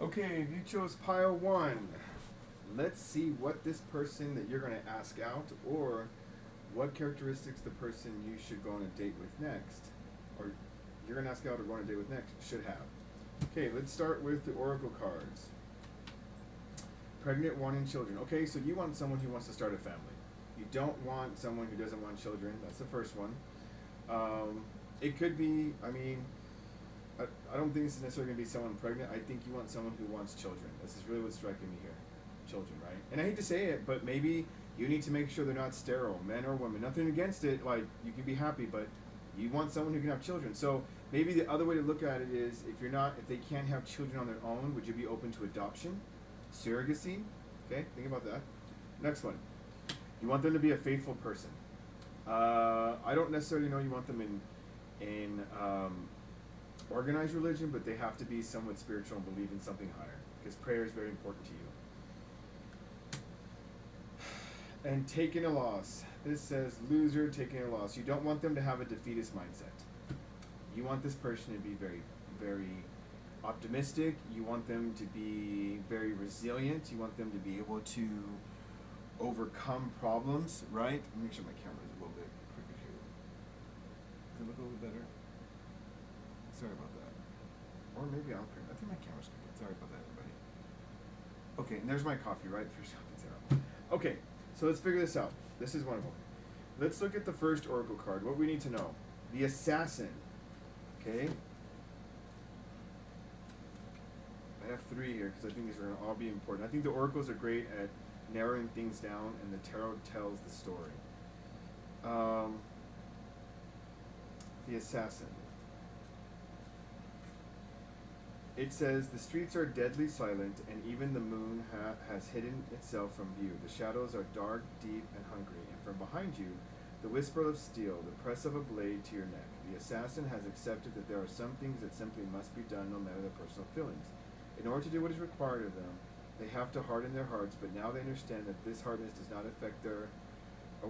Okay, if you chose pile one, let's see what this person that you're going to ask out, or what characteristics the person you should go on a date with next, or you're going to ask out or go on a date with next, should have. Okay, let's start with the oracle cards. Pregnant, wanting children. Okay, so you want someone who wants to start a family. You don't want someone who doesn't want children. That's the first one. It could be, I don't think this is necessarily going to be someone pregnant. I think you want someone who wants children. This is really what's striking me here. Children, right? And I hate to say it, but maybe you need to make sure they're not sterile, men or women. Nothing against it. Like, you can be happy, but you want someone who can have children. So maybe the other way to look at it is, if they can't have children on their own, would you be open to adoption, surrogacy? Okay, think about that. Next one. You want them to be a faithful person. I don't necessarily know you want them in organized religion, but they have to be somewhat spiritual and believe in something higher, because prayer is very important to you. And taking a loss. This says loser taking a loss. You don't want them to have a defeatist mindset. You want this person to be very, very optimistic. You want them to be very resilient. You want them to be able to overcome problems, right? Let me make sure my camera is a little bit quicker here. Does it look a little bit better? Sorry about that. Or maybe I'll I think my camera's good. Sorry about that, everybody. Okay, and there's my coffee, right? First off, it's terrible. Okay, so let's figure this out. This is one of them. Let's look at the first oracle card. What we need to know. The assassin. Okay? I have three here because I think these are going to all be important. I think the oracles are great at narrowing things down, and the tarot tells the story. The assassin. It says, the streets are deadly silent, and even the moon has hidden itself from view. The shadows are dark, deep, and hungry, and from behind you, the whisper of steel, the press of a blade to your neck. The assassin has accepted that there are some things that simply must be done no matter their personal feelings. In order to do what is required of them, they have to harden their hearts, but now they understand that this hardness does not affect their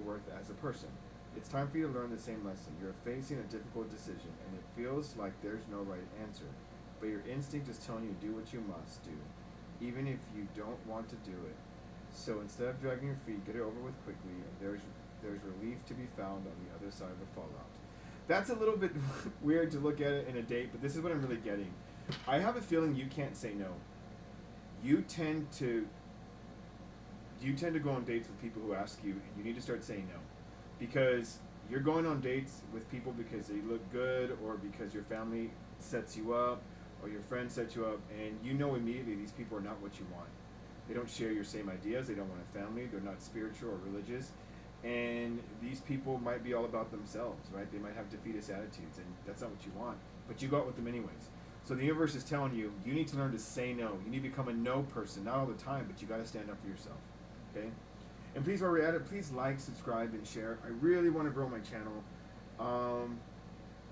worth as a person. It's time for you to learn the same lesson. You're facing a difficult decision, and it feels like there's no right answer. But your instinct is telling you to do what you must do, even if you don't want to do it. So instead of dragging your feet, get it over with quickly, and there's relief to be found on the other side of the fallout. That's a little bit weird to look at it in a date, but this is what I'm really getting. I have a feeling you can't say no. You tend to go on dates with people who ask you, and you need to start saying no, because you're going on dates with people because they look good, or because your family sets you up, or your friend sets you up, and you know immediately these people are not what you want. They don't share your same ideas. They don't want a family. They're not spiritual or religious. And these people might be all about themselves, right? They might have defeatist attitudes, and that's not what you want. But you go out with them anyways. So the universe is telling you, you need to learn to say no. You need to become a no person. Not all the time, but you got to stand up for yourself, okay? And please, while we're at it, please like, subscribe, and share. I really want to grow my channel.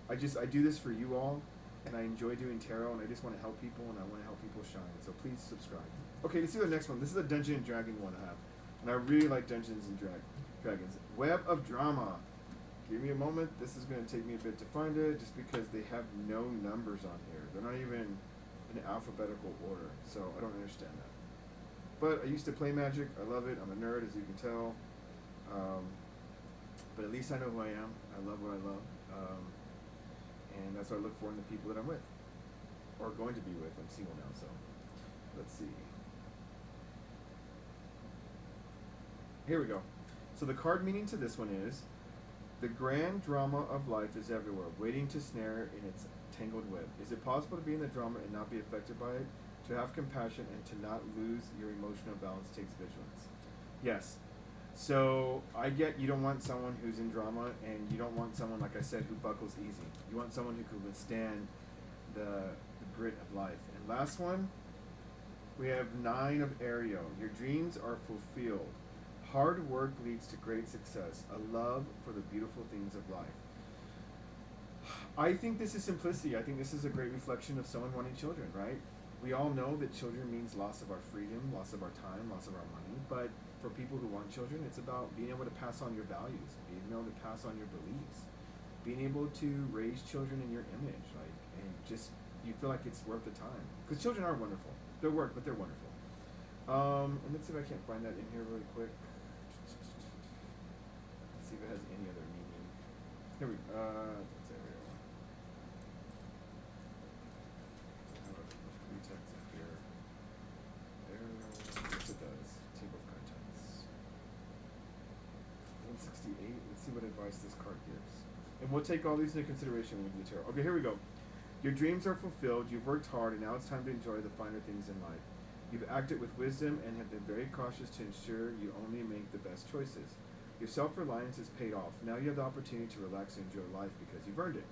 I do this for you all, and I enjoy doing tarot, and I just want to help people, and I want to help people shine. So please subscribe. Okay, let's see the next one. This is a Dungeon and Dragon one I have, and I really like Dungeons and Dragons. Web of Drama. Give me a moment. This is going to take me a bit to find it, just because they have no numbers on here. They're not even in alphabetical order, so I don't understand that. But I used to play Magic. I love it. I'm a nerd, as you can tell. But at least I know who I am. I love what I love. And that's what I look for in the people that I'm with, or going to be with. I'm single now, so let's see. Here we go. So the card meaning to this one is, the grand drama of life is everywhere, waiting to snare in its tangled web. Is it possible to be in the drama and not be affected by it? To have compassion and to not lose your emotional balance takes vigilance. Yes. So I get you don't want someone who's in drama, and you don't want someone, like I said, who buckles easy. You want someone who can withstand the grit of life. And last one, we have 9 of Ario. Your dreams are fulfilled. Hard work leads to great success. A love for the beautiful things of life. I think this is simplicity. I think this is a great reflection of someone wanting children, right? We all know that children means loss of our freedom, loss of our time, loss of our money. But for people who want children, it's about being able to pass on your values, being able to pass on your beliefs, being able to raise children in your image, and just, you feel like it's worth the time. Because children are wonderful. They're work, but they're wonderful. And let's see if I can't find that in here really quick. Let's see if it has any other meaning. Here we let's see, here. I have a free text up here. Yes, it does. Table of contents. 168. Let's see what advice this card gives. And we'll take all these into consideration when we do the tarot. Okay, here we go. Your dreams are fulfilled, you've worked hard, and now it's time to enjoy the finer things in life. You've acted with wisdom and have been very cautious to ensure you only make the best choices. Your self-reliance is paid off. Now you have the opportunity to relax and enjoy life because you've earned it.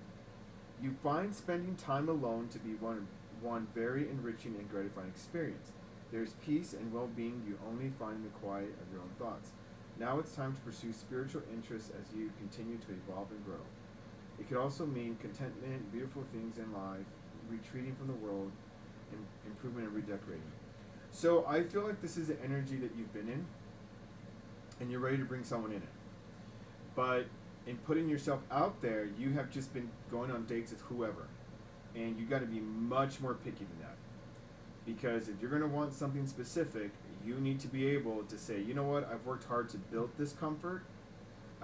You find spending time alone to be one very enriching and gratifying experience. There is peace and well-being you only find in the quiet of your own thoughts. Now it's time to pursue spiritual interests as you continue to evolve and grow. It could also mean contentment, beautiful things in life, retreating from the world, and improvement and redecorating. So I feel like this is the energy that you've been in, and you're ready to bring someone in it. But in putting yourself out there, you have just been going on dates with whoever, and you got to be much more picky than that. Because if you're going to want something specific, you need to be able to say, you know what, I've worked hard to build this comfort.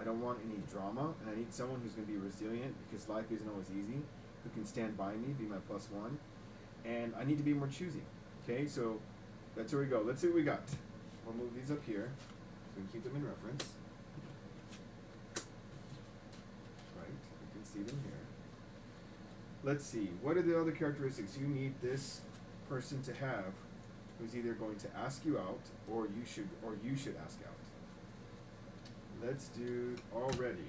I don't want any drama, and I need someone who's going to be resilient because life isn't always easy, who can stand by me, be my plus one, and I need to be more choosy. Okay, so that's where we go. Let's see what we got. We'll move these up here so we can keep them in reference. Right, you can see them here. Let's see, what are the other characteristics you need this person to have who's either going to ask you out or you should ask out. Let's do already.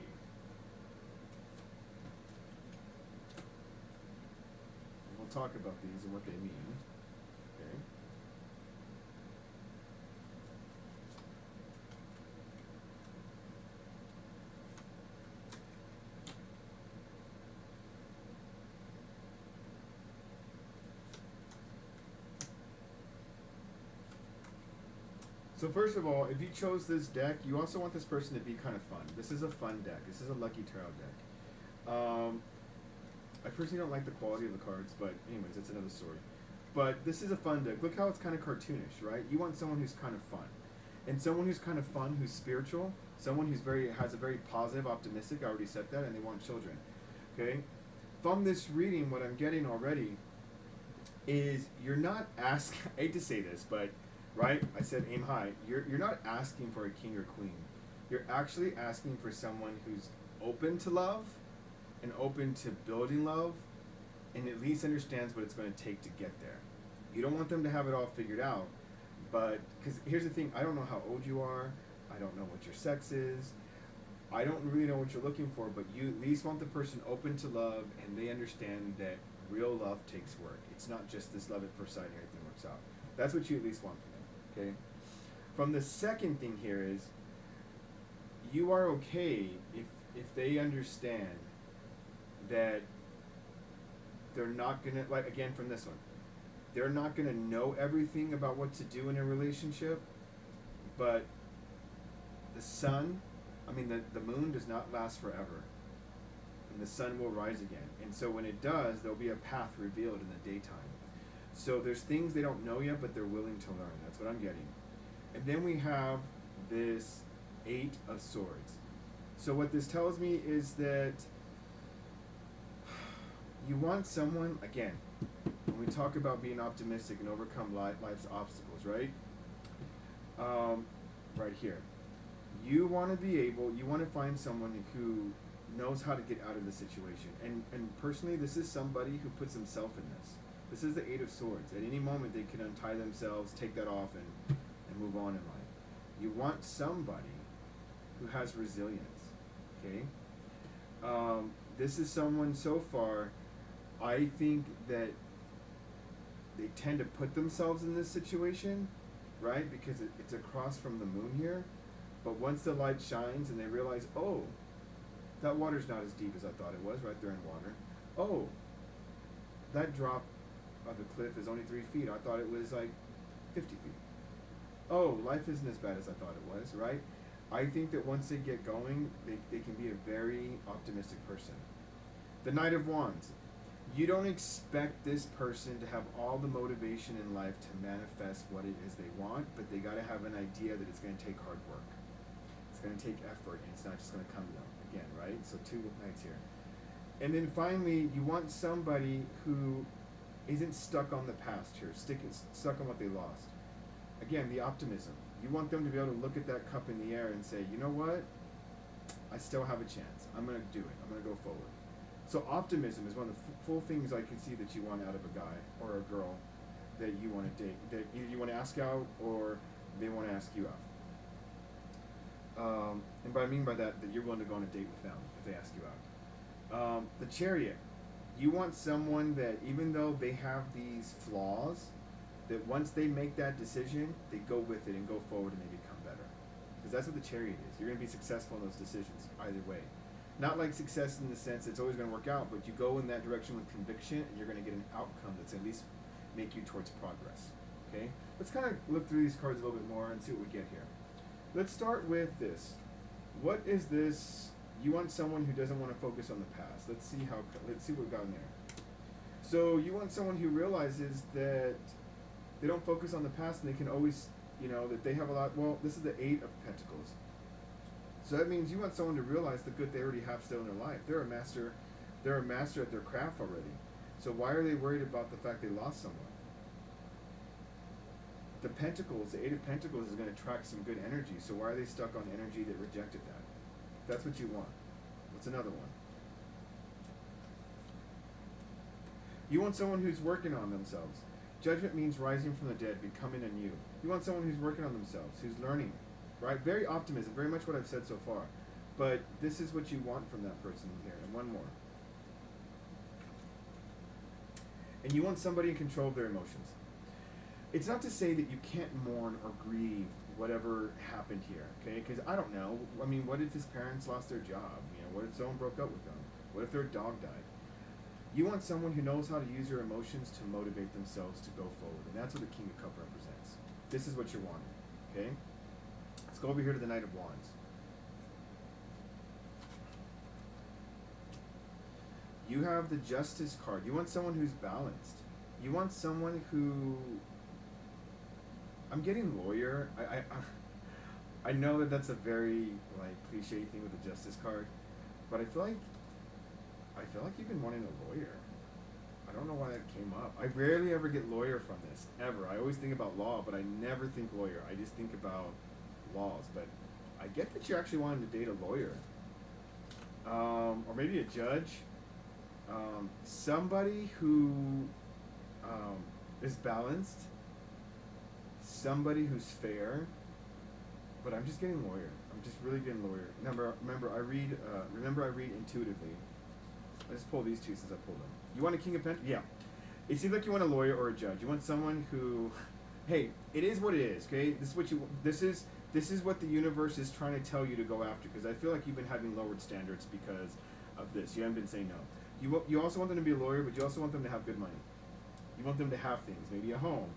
We'll talk about these and what they mean. Okay. So first of all, if you chose this deck, you also want this person to be kind of fun. This is a fun deck. This is a Lucky Tarot deck. I personally don't like the quality of the cards, but anyways, that's another story. But this is a fun deck. Look how it's kind of cartoonish, right? You want someone who's kind of fun. And someone who's kind of fun, who's spiritual, someone who's has a very positive, optimistic, I already said that, and they want children. Okay? From this reading, what I'm getting already is you're not asking, I hate to say this, but right? I said aim high. You're not asking for a king or queen. You're actually asking for someone who's open to love and open to building love and at least understands what it's going to take to get there. You don't want them to have it all figured out, but because here's the thing, I don't know how old you are. I don't know what your sex is. I don't really know what you're looking for, but you at least want the person open to love and they understand that real love takes work. It's not just this love at first sight and everything works out. That's what you at least want from them. Okay. From the second thing here is you are okay if they understand that they're not gonna, like again from this one, they're not gonna know everything about what to do in a relationship, but the moon does not last forever, and the sun will rise again, and so when it does, there'll be a path revealed in the daytime. So there's things they don't know yet, but they're willing to learn. That's what I'm getting. And then we have this 8 of Swords. So what this tells me is that you want someone, again, when we talk about being optimistic and overcome life's obstacles, right? Right here. You want to find someone who knows how to get out of the situation. And personally, this is somebody who puts himself in this. This is the 8 of Swords. At any moment, they can untie themselves, take that off, and move on in life. You want somebody who has resilience, okay? This is someone so far, I think that they tend to put themselves in this situation, right? Because it's across from the moon here. But once the light shines and they realize, oh, that water's not as deep as I thought it was, right there in water. Oh, that drop of the cliff is only 3 feet. I thought it was like 50 feet. Oh, life isn't as bad as I thought it was, right? I think that once they get going, they can be a very optimistic person. The Knight of Wands. You don't expect this person to have all the motivation in life to manifest what it is they want, but they got to have an idea that it's going to take hard work. It's going to take effort, and it's not just going to come to them again, right? So 2 nights here. And then finally, you want somebody who isn't stuck on the past here, stuck on what they lost. Again, the optimism. You want them to be able to look at that cup in the air and say, you know what? I still have a chance. I'm going to do it. I'm going to go forward. So optimism is one of the full things I can see that you want out of a guy or a girl that you want to date. That either you want to ask out or they want to ask you out. And what I mean by that you're willing to go on a date with them if they ask you out. The Chariot. You want someone that even though they have these flaws, that once they make that decision, they go with it and go forward and they become better. Because that's what the Chariot is. You're going to be successful in those decisions either way. Not like success in the sense it's always going to work out, but you go in that direction with conviction and you're going to get an outcome that's at least make you towards progress. Okay? Let's kind of look through these cards a little bit more and see what we get here. Let's start with this. What is this? You want someone who doesn't want to focus on the past. Let's see what we've got in there. So you want someone who realizes that they don't focus on the past and they can always, that they have a lot. Well, this is the 8 of Pentacles. So that means you want someone to realize the good they already have still in their life. They're a master at their craft already. So why are they worried about the fact they lost someone? The Pentacles, the 8 of Pentacles is going to attract some good energy. So why are they stuck on energy that rejected that? That's what you want. What's another one? You want someone who's working on themselves. Judgment means rising from the dead, becoming anew. You want someone who's working on themselves, who's learning. Right? Very optimism, very much what I've said so far. But this is what you want from that person here. And one more. And you want somebody in control of their emotions. It's not to say that you can't mourn or grieve whatever happened here, okay? Because I don't know. I mean, what if his parents lost their job? What if someone broke up with them? What if their dog died? You want someone who knows how to use their emotions to motivate themselves to go forward. And that's what the King of Cups represents. This is what you're wanting, okay? Let's go over here to the Knight of Wands. You have the Justice card. You want someone who's balanced. You want someone who... I'm getting lawyer. I know that that's a very cliche thing with the Justice card, but I feel like you've been wanting a lawyer. I don't know why that came up. I rarely ever get lawyer from this, ever. I always think about law, but I never think lawyer. I just think about laws. But I get that you're actually wanting to date a lawyer, or maybe a judge, somebody who is balanced. Somebody who's fair, but I'm just getting lawyer. I'm just really getting lawyer. Remember, I read intuitively. I just pull these two since I pulled them. You want a King of Pentacles? Yeah. It seems like you want a lawyer or a judge. You want someone who, hey, it is what it is. Okay, this is what you. This is what the universe is trying to tell you to go after. Because I feel like you've been having lowered standards because of this. You haven't been saying no. You also want them to be a lawyer, but you also want them to have good money. You want them to have things, maybe a home.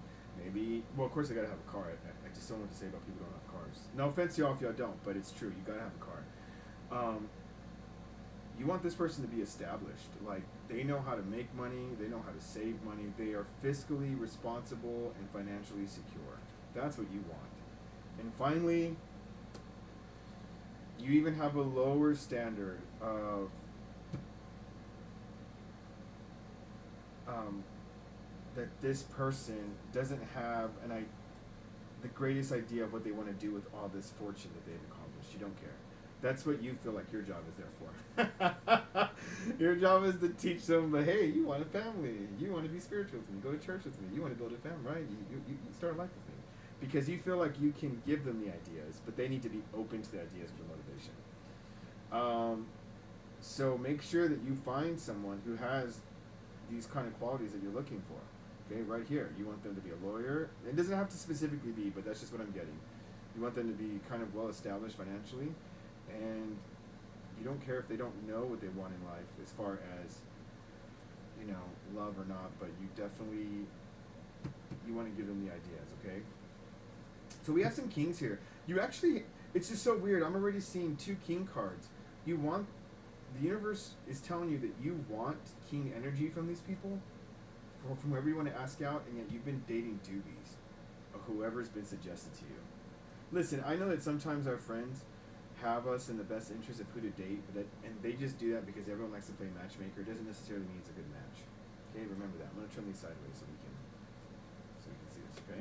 Maybe, well, of course they gotta have a car. I just don't know what to say about people who don't have cars. No offense to y'all if y'all don't, but it's true. You gotta have a car. You want this person to be established. Like, they know how to make money. They know how to save money. They are fiscally responsible and financially secure. That's what you want. And finally, you even have a lower standard of that this person doesn't have the greatest idea of what they want to do with all this fortune that they've accomplished. You don't care. That's what you feel like your job is there for. Your job is to teach them, but hey, you want a family. You want to be spiritual with me. Go to church with me. You want to build a family, right? You start a life with me. Because you feel like you can give them the ideas, but they need to be open to the ideas for motivation. So make sure that you find someone who has these kind of qualities that you're looking for. Okay, right here. You want them to be a lawyer. It doesn't have to specifically be, but that's just what I'm getting. You want them to be kind of well established financially, and you don't care if they don't know what they want in life as far as, love or not, but you definitely, you want to give them the ideas, okay? So we have some kings here. You actually, it's just so weird. I'm already seeing 2 king cards. You want the universe is telling you that you want king energy from these people, from whoever you want to ask out, and yet you've been dating doobies, or whoever's been suggested to you. Listen, I know that sometimes our friends have us in the best interest of who to date, and they just do that because everyone likes to play matchmaker. It doesn't necessarily mean it's a good match. Okay, remember that. I'm gonna turn these sideways so we can see this. Okay.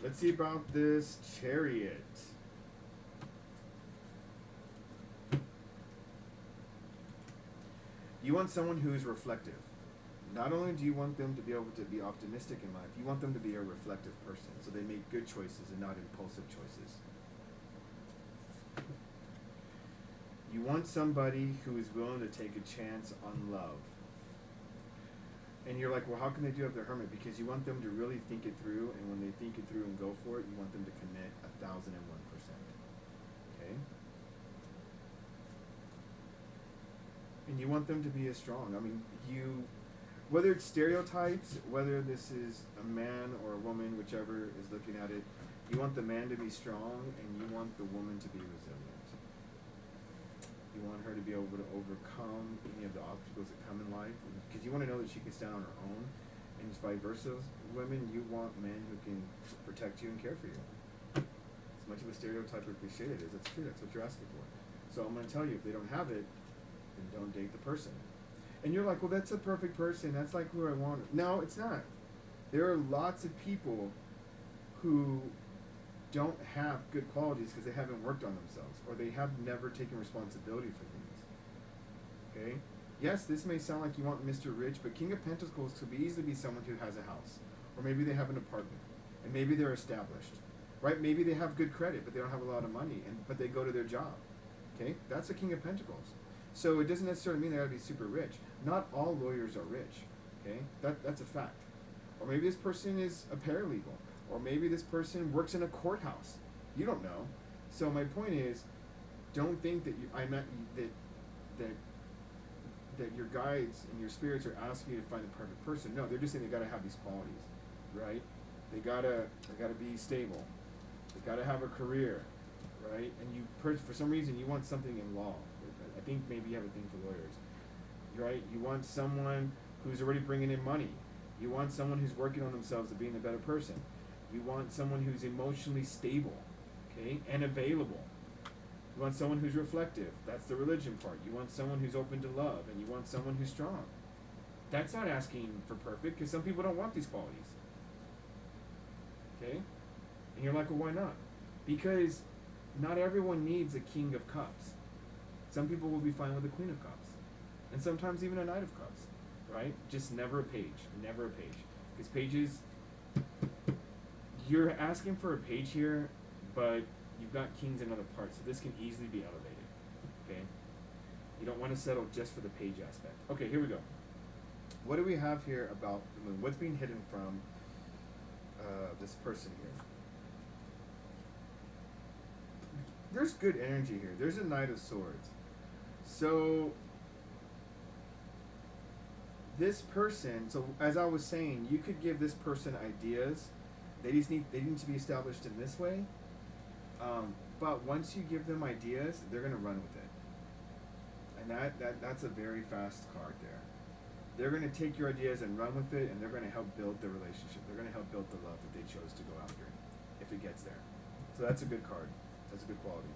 Let's see about this Chariot. You want someone who is reflective. Not only do you want them to be able to be optimistic in life, you want them to be a reflective person, so they make good choices and not impulsive choices. You want somebody who is willing to take a chance on love. And you're like, well, how can they do it if they're a hermit? Because you want them to really think it through, and when they think it through and go for it, you want them to commit 1,001%. Okay? And you want them to be as strong. I mean, whether it's stereotypes, whether this is a man or a woman, whichever is looking at it, you want the man to be strong, and you want the woman to be resilient. You want her to be able to overcome any of the obstacles that come in life, because you want to know that she can stand on her own, and just vice versa. Women, you want men who can protect you and care for you. As much of a stereotype or cliche it is, that's true. That's what you're asking for. So I'm going to tell you, if they don't have it, then don't date the person. And you're like, well, that's a perfect person. That's like who I want. No, it's not. There are lots of people who don't have good qualities because they haven't worked on themselves, or they have never taken responsibility for things. Okay? Yes, this may sound like you want Mr. Rich, but King of Pentacles could easily be someone who has a house, or maybe they have an apartment, and maybe they're established, right? Maybe they have good credit, but they don't have a lot of money, but they go to their job. Okay? That's a King of Pentacles. So it doesn't necessarily mean they gotta be super rich. Not all lawyers are rich. Okay? That's a fact. Or maybe this person is a paralegal. Or maybe this person works in a courthouse. You don't know. So my point is, don't think that that your guides and your spirits are asking you to find the perfect person. No, they're just saying they gotta have these qualities, right? They gotta be stable. They gotta have a career, right? And for some reason you want something in law. I think maybe you have a thing for lawyers, right? You want someone who's already bringing in money. You want someone who's working on themselves to being a better person. You want someone who's emotionally stable, okay, and available. You want someone who's reflective. That's the religion part. You want someone who's open to love, and you want someone who's strong. That's not asking for perfect, because some people don't want these qualities. Okay? And you're like, well, why not? Because not everyone needs a King of Cups. Some people will be fine with a Queen of Cups. And sometimes even a Knight of Cups, right? Just never a page. Never a page. Because pages, you're asking for a page here, but you've got kings in other parts, so this can easily be elevated. Okay? You don't want to settle just for the page aspect. Okay, here we go. What do we have here about the moon? What's being hidden from this person here? There's good energy here. There's a Knight of Swords. So this person, so as I was saying, you could give this person ideas. They need to be established in this way. But once you give them ideas, they're gonna run with it. And that's a very fast card there. They're gonna take your ideas and run with it, and they're gonna help build the relationship. They're gonna help build the love that they chose to go after, if it gets there. So that's a good card. That's a good quality.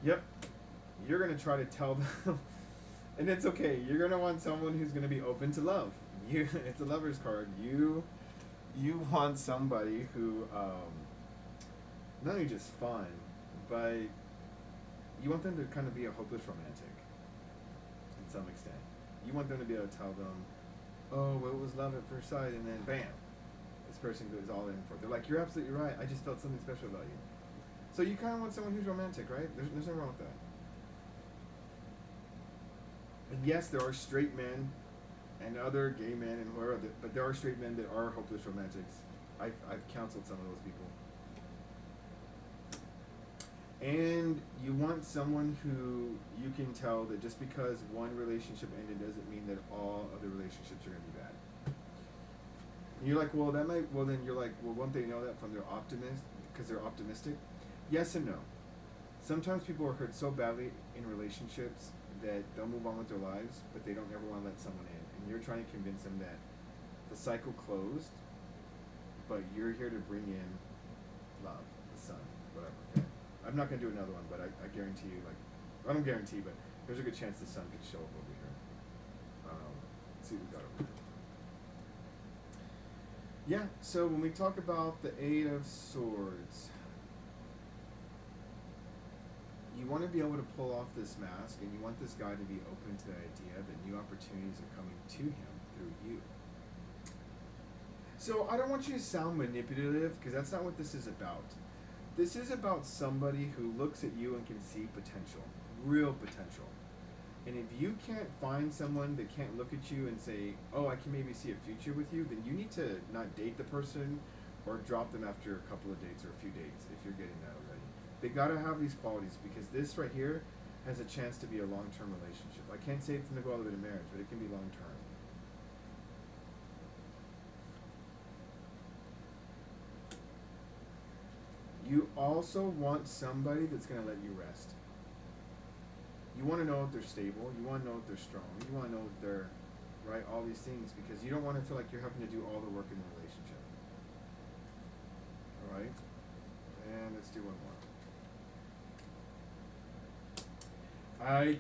Yep. You're gonna try to tell them, and it's okay. You're gonna want someone who's gonna be open to love. It's a lover's card. You want somebody who, not only just fun, but you want them to kind of be a hopeless romantic, in some extent. You want them to be able to tell them, oh, well, it was love at first sight, and then bam, this person goes all in for it. They're like, you're absolutely right. I just felt something special about you. So you kind of want someone who's romantic, right? There's nothing wrong with that. And yes, there are straight men and other gay men and whoever, but there are straight men that are hopeless romantics. I've counseled some of those people. And you want someone who you can tell that just because one relationship ended doesn't mean that all other relationships are going to be bad. And you're like, well, then you're like, well, won't they know that from their optimist, because they're optimistic? Yes and no. Sometimes people are hurt so badly in relationships that they'll move on with their lives, but they don't ever want to let someone in. And you're trying to convince them that the cycle closed, but you're here to bring in love, the sun, whatever. Okay? I'm not gonna do another one, but I guarantee you, like, I don't guarantee, but there's a good chance the sun could show up over here. Let's see what we got over here. Yeah, so when we talk about the Eight of Swords, you want to be able to pull off this mask, and you want this guy to be open to the idea that new opportunities are coming to him through you. So I don't want you to sound manipulative, because that's not what this is about. This is about somebody who looks at you and can see potential, real potential. And if you can't find someone that can't look at you and say, oh, I can maybe see a future with you, then you need to not date the person or drop them after a couple of dates or a few dates if you're getting that already. They gotta have these qualities, because this right here has a chance to be a long-term relationship. I can't say it's gonna go all the way to marriage, but it can be long-term. You also want somebody that's going to let you rest. You want to know if they're stable. You want to know if they're strong. You want to know if they're, right, all these things, because you don't want to feel like you're having to do all the work in the relationship. All right? And let's do one more.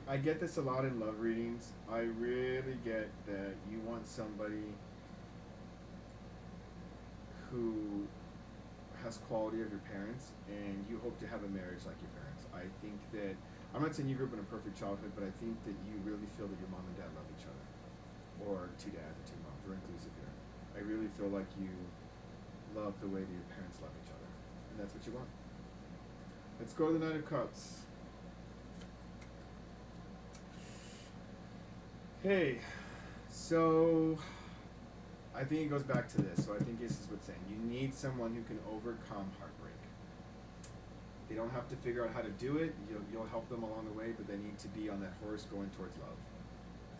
I get this a lot in love readings. I really get that you want somebody who has quality of your parents, and you hope to have a marriage like your parents. I think that, I'm not saying you grew up in a perfect childhood, but I think that you really feel that your mom and dad love each other. Or two dads or two moms. We're inclusive here. I really feel like you love the way that your parents love each other. And that's what you want. Let's go to the Knight of Cups. Hey, so I think it goes back to this. So I think this is what's saying. You need someone who can overcome heartbreak. They don't have to figure out how to do it. You'll help them along the way, but they need to be on that horse going towards love,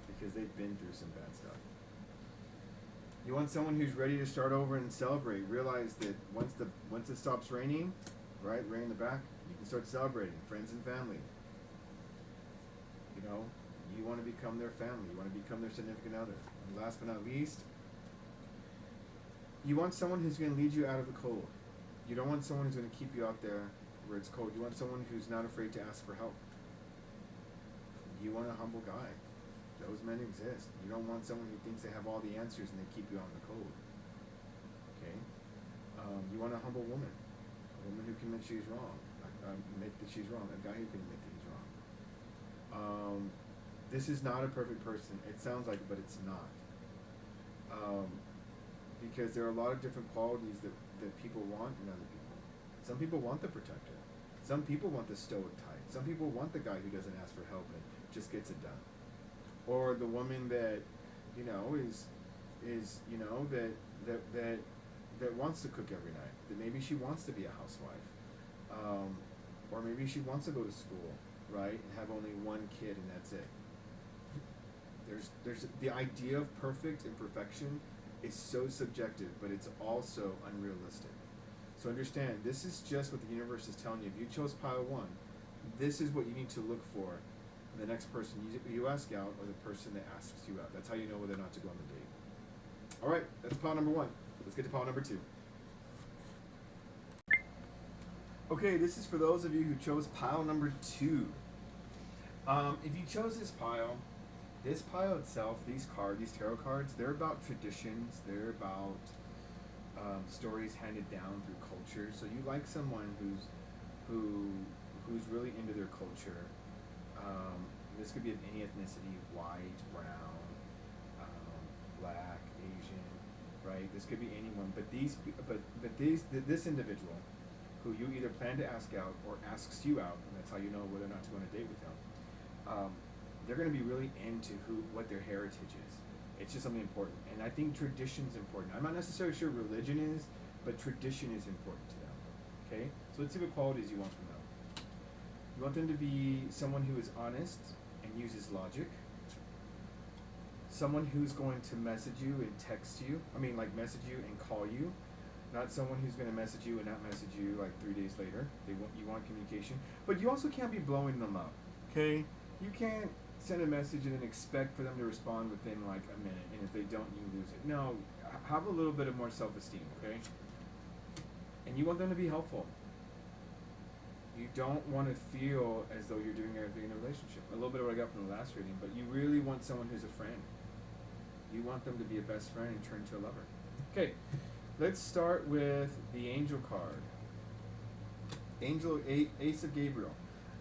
because they've been through some bad stuff. You want someone who's ready to start over and celebrate. Realize that once it stops raining, right, rain in the back, you can start celebrating. Friends and family. You know, you want to become their family. You want to become their significant other. And last but not least, you want someone who's going to lead you out of the cold. You don't want someone who's going to keep you out there where it's cold. You want someone who's not afraid to ask for help. You want a humble guy. Those men exist. You don't want someone who thinks they have all the answers and they keep you out in the cold. Okay? You want a humble woman. A woman who can admit she's wrong. Admit that she's wrong. A guy who can admit that he's wrong. This is not a perfect person. It sounds like it, but it's not. Because there are a lot of different qualities that people want in other people. Some people want the protector. Some people want the stoic type. Some people want the guy who doesn't ask for help and just gets it done. Or the woman that, you know, is you know, that wants to cook every night. That maybe she wants to be a housewife. Or maybe she wants to go to school, right, and have only one kid and that's it. There's the idea of perfect and perfection is so subjective, but it's also unrealistic. So understand, this is just what the universe is telling you. If you chose pile one, this is what you need to look for in the next person you ask out, or the person that asks you out. That's how you know whether or not to go on the date. All right, that's pile number one. Let's get to pile number two. Okay, this is for those of you who chose pile number two. If you chose this pile itself, these tarot cards, they're about traditions. They're about stories handed down through culture. So you like someone who's really into their culture. This could be of any ethnicity: white, brown, black, Asian, right? This could be anyone. But this individual, who you either plan to ask out or asks you out, and that's how you know whether or not to go on a date with them. They're going to be really into what their heritage is. It's just something important. And I think tradition's important. I'm not necessarily sure religion is, but tradition is important to them. Okay? So let's see what qualities you want from them. You want them to be someone who is honest and uses logic. Someone who's going to message you and text you. Message you and call you Not someone who's going to message you and not message you like 3 days later. You want communication, but you also can't be blowing them up. Okay, you can't send a message and then expect for them to respond within like a minute, and if they don't, you lose it. No, have a little bit of more self-esteem. Okay, and you want them to be helpful. You don't want to feel as though you're doing everything in a relationship. A little bit of what I got from the last reading, but you really want someone who's a friend. You want them to be a best friend and turn to a lover. Okay, let's start with the angel card. Ace of Gabriel.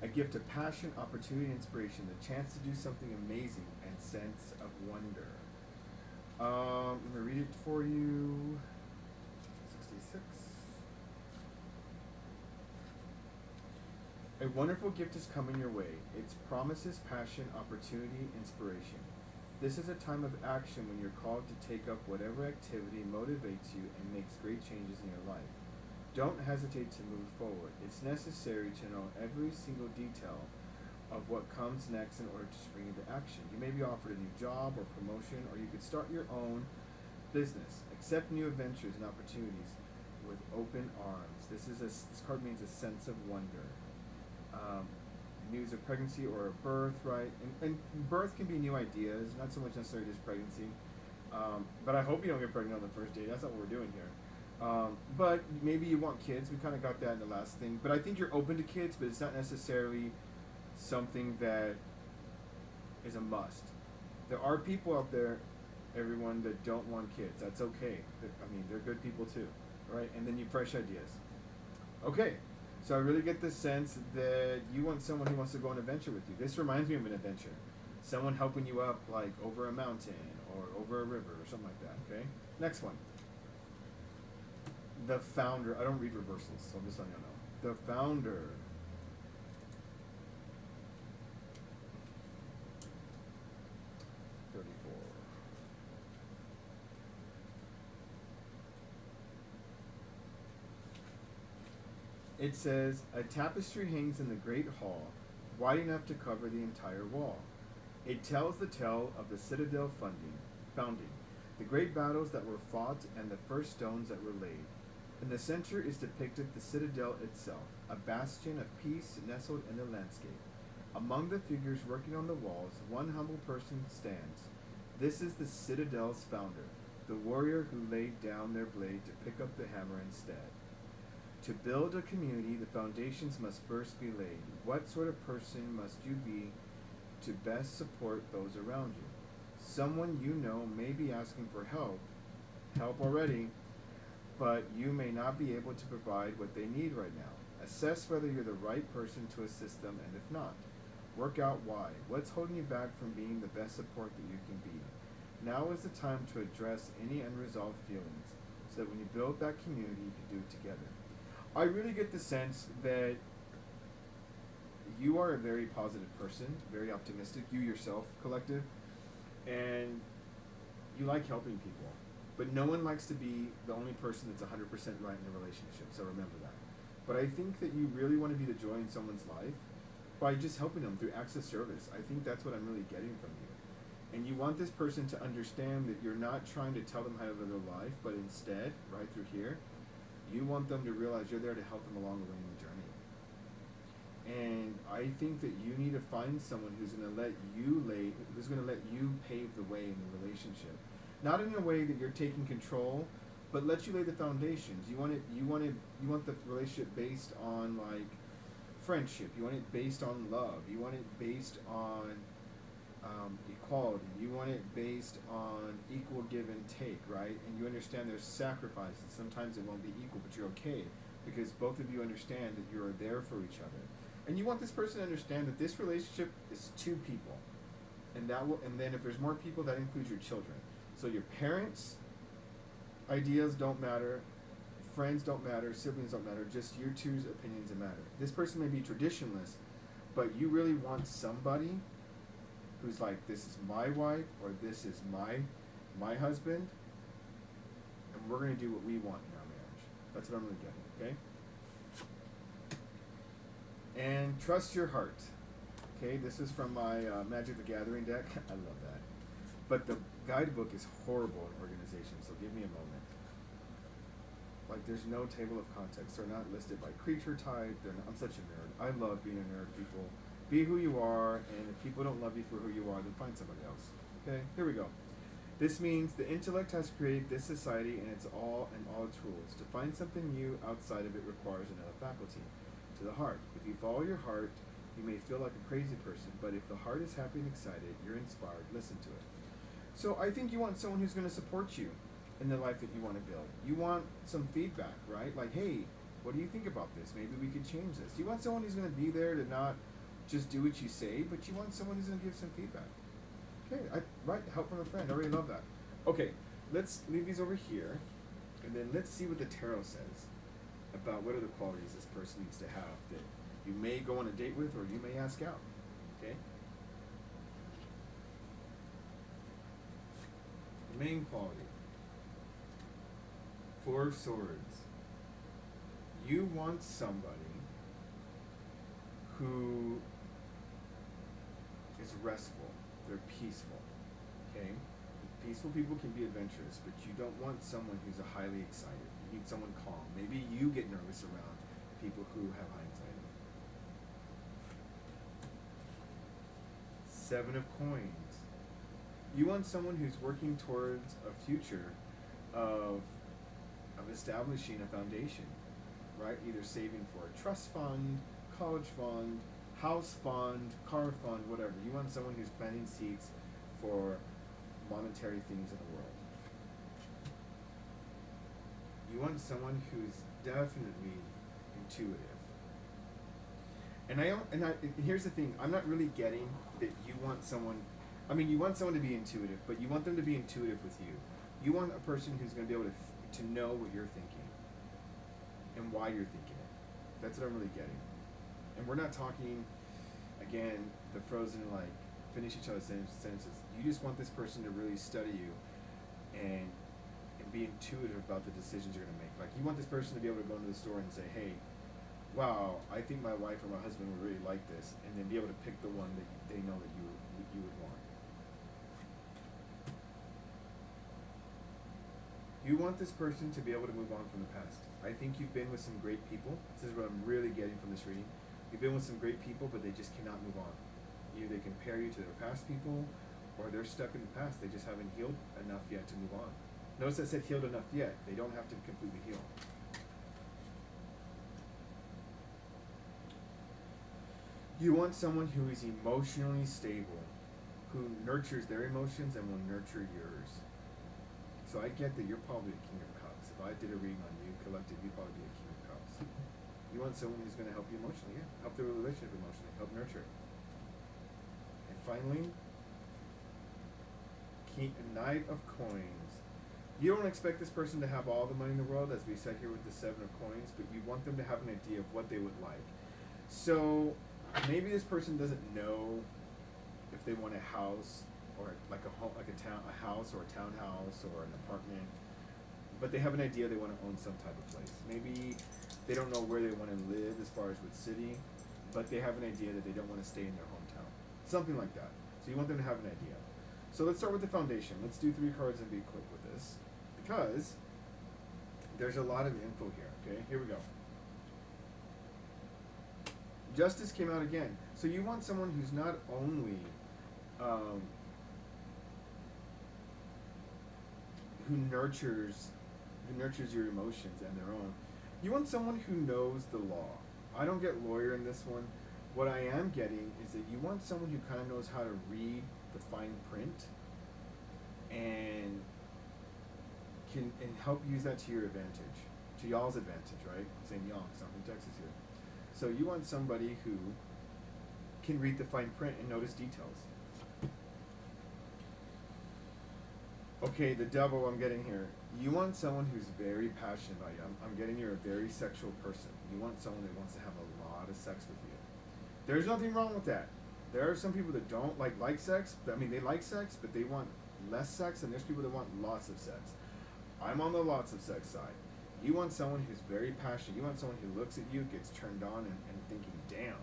A gift of passion, opportunity, inspiration, the chance to do something amazing, and sense of wonder. I'm going to read it for you. 66. A wonderful gift is coming your way. It promises passion, opportunity, inspiration. This is a time of action when you're called to take up whatever activity motivates you and makes great changes in your life. Don't hesitate to move forward. It's necessary to know every single detail of what comes next in order to spring into action. You may be offered a new job or promotion, or you could start your own business. Accept new adventures and opportunities with open arms. This card means a sense of wonder. News of pregnancy or a birth, right? And birth can be new ideas, not so much necessarily just pregnancy. But I hope you don't get pregnant on the first day. That's not what we're doing here. But maybe you want kids. We kind of got that in the last thing. But I think you're open to kids, but it's not necessarily something that is a must. There are people out there, everyone, that don't want kids. That's okay. I mean, they're good people too, right? And then you fresh ideas. Okay. So I really get the sense that you want someone who wants to go on an adventure with you. This reminds me of an adventure. Someone helping you up like over a mountain or over a river or something like that, okay? Next one. The Founder. I don't read reversals, so I'm just letting you know. The Founder. It says, a tapestry hangs in the great hall, wide enough to cover the entire wall. It tells the tale of the citadel founding, the great battles that were fought and the first stones that were laid. In the center is depicted the citadel itself, a bastion of peace nestled in the landscape. Among the figures working on the walls, one humble person stands. This is the citadel's founder, the warrior who laid down their blade to pick up the hammer instead. To build a community, the foundations must first be laid. What sort of person must you be to best support those around you? Someone you know may be asking for help already, but you may not be able to provide what they need right now. Assess whether you're the right person to assist them, and if not, work out why. What's holding you back from being the best support that you can be? Now is the time to address any unresolved feelings, so that when you build that community, you can do it together. I really get the sense that you are a very positive person, very optimistic, you yourself, collective, and you like helping people. But no one likes to be the only person that's 100% right in a relationship, so remember that. But I think that you really want to be the joy in someone's life by just helping them through acts of service. I think that's what I'm really getting from you. And you want this person to understand that you're not trying to tell them how to live their life, but instead, right through here, you want them to realize you're there to help them along the way in the journey. And I think that you need to find someone who's going to let you pave the way in the relationship. Not in a way that you're taking control, but let you lay the foundations. You want the relationship based on like friendship. You want it based on love. You want it based on equality. You want it based on equal give and take, right? And you understand there's sacrifices. Sometimes it won't be equal, but you're okay because both of you understand that you are there for each other. And you want this person to understand that this relationship is two people, and then if there's more people, that includes your children. So your parents' ideas don't matter, friends don't matter, siblings don't matter. Just your two's opinions that matter. This person may be traditionalist, but you really want somebody who's like, this is my wife or this is my husband, and we're going to do what we want in our marriage. That's what I'm really getting, okay? And trust your heart. Okay, this is from my Magic the Gathering deck. I love that. But the guidebook is horrible in organization, so give me a moment. Like there's no table of contents. They're not listed by creature type. I'm such a nerd. I love being a nerd. People, be who you are, and if people don't love you for who you are, then find somebody else. Okay, here we go. This means the intellect has created this society and all its rules. To find something new outside of it requires another faculty. To the heart. If you follow your heart, you may feel like a crazy person, but if the heart is happy and excited, you're inspired, listen to it. So I think you want someone who's going to support you in the life that you want to build. You want some feedback, right? Like, hey, what do you think about this? Maybe we could change this. You want someone who's going to be there to not just do what you say, but you want someone who's going to give some feedback. Okay, right, help from a friend. I already love that. Okay, let's leave these over here, and then let's see what the tarot says about what are the qualities this person needs to have that you may go on a date with or you may ask out. Okay? The main quality. Four of Swords. You want somebody who is restful. They're peaceful. Okay? Peaceful people can be adventurous, but you don't want someone who's highly excited. You need someone calm. Maybe you get nervous around people who have high anxiety. Seven of Coins. You want someone who's working towards a future of establishing a foundation, right? Either saving for a trust fund, college fund, house fund, car fund, whatever. You want someone who's planting seeds for monetary things in the world. You want someone who's definitely intuitive. And here's the thing, I'm not really getting that you want someone, I mean, you want someone to be intuitive, but you want them to be intuitive with you. You want a person who's going to be able to know what you're thinking and why you're thinking it. That's what I'm really getting. And we're not talking, again, the frozen, like, finish each other's sentences. You just want this person to really study you and be intuitive about the decisions you're going to make. Like, you want this person to be able to go into the store and say, hey, wow, I think my wife or my husband would really like this, and then be able to pick the one that they know that you would want. You want this person to be able to move on from the past. I think you've been with some great people. This is what I'm really getting from this reading. You've been with some great people, but they just cannot move on. Either they compare you to their past people, or they're stuck in the past. They just haven't healed enough yet to move on. Notice I said healed enough yet. They don't have to completely heal. You want someone who is emotionally stable, who nurtures their emotions and will nurture yours. So I get that you're probably a King of Cups. If I did a reading on you, collective, you'd probably be a King of Cups. You want someone who's going to help you emotionally, yeah. Help the relationship emotionally, help nurture it. And finally, Knight of Coins. You don't expect this person to have all the money in the world, as we said here with the Seven of Coins, but you want them to have an idea of what they would like. So maybe this person doesn't know if they want a house or like a home, like a house or a townhouse or an apartment, but they have an idea they want to own some type of place. Maybe they don't know where they want to live as far as what city, but they have an idea that they don't want to stay in their hometown. Something like that. So you want them to have an idea. So let's start with the foundation. Let's do 3 cards and be quick with this, because there's a lot of info here. Okay, here we go. Justice came out again. So you want someone who's not only who nurtures your emotions and their own. You want someone who knows the law. I don't get lawyer in this one. What I am getting is that you want someone who kind of knows how to read the fine print and can help use that to your advantage, to y'all's advantage, right? I'm saying y'all, because I'm from Texas here. So you want somebody who can read the fine print and notice details. Okay, the devil I'm getting here. You want someone who's very passionate about you. I'm getting you're a very sexual person. You want someone that wants to have a lot of sex with you. There's nothing wrong with that. There are some people that don't like sex. I mean, they like sex, but they want less sex, and there's people that want lots of sex. I'm on the lots of sex side. You want someone who's very passionate. You want someone who looks at you, gets turned on, and thinking, damn,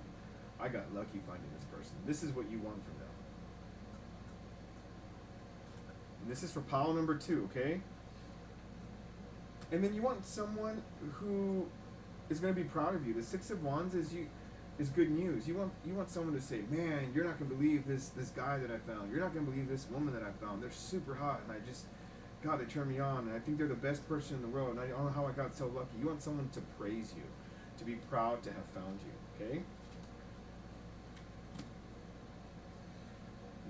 I got lucky finding this person. This is what you want from them. And this is for pile number 2, okay? And then you want someone who is going to be proud of you. The Six of Wands is good news. You want someone to say, "Man, you're not going to believe this guy that I found. You're not going to believe this woman that I found. They're super hot, and God, they turn me on, and I think they're the best person in the world, and I don't know how I got so lucky." You want someone to praise you, to be proud to have found you. Okay.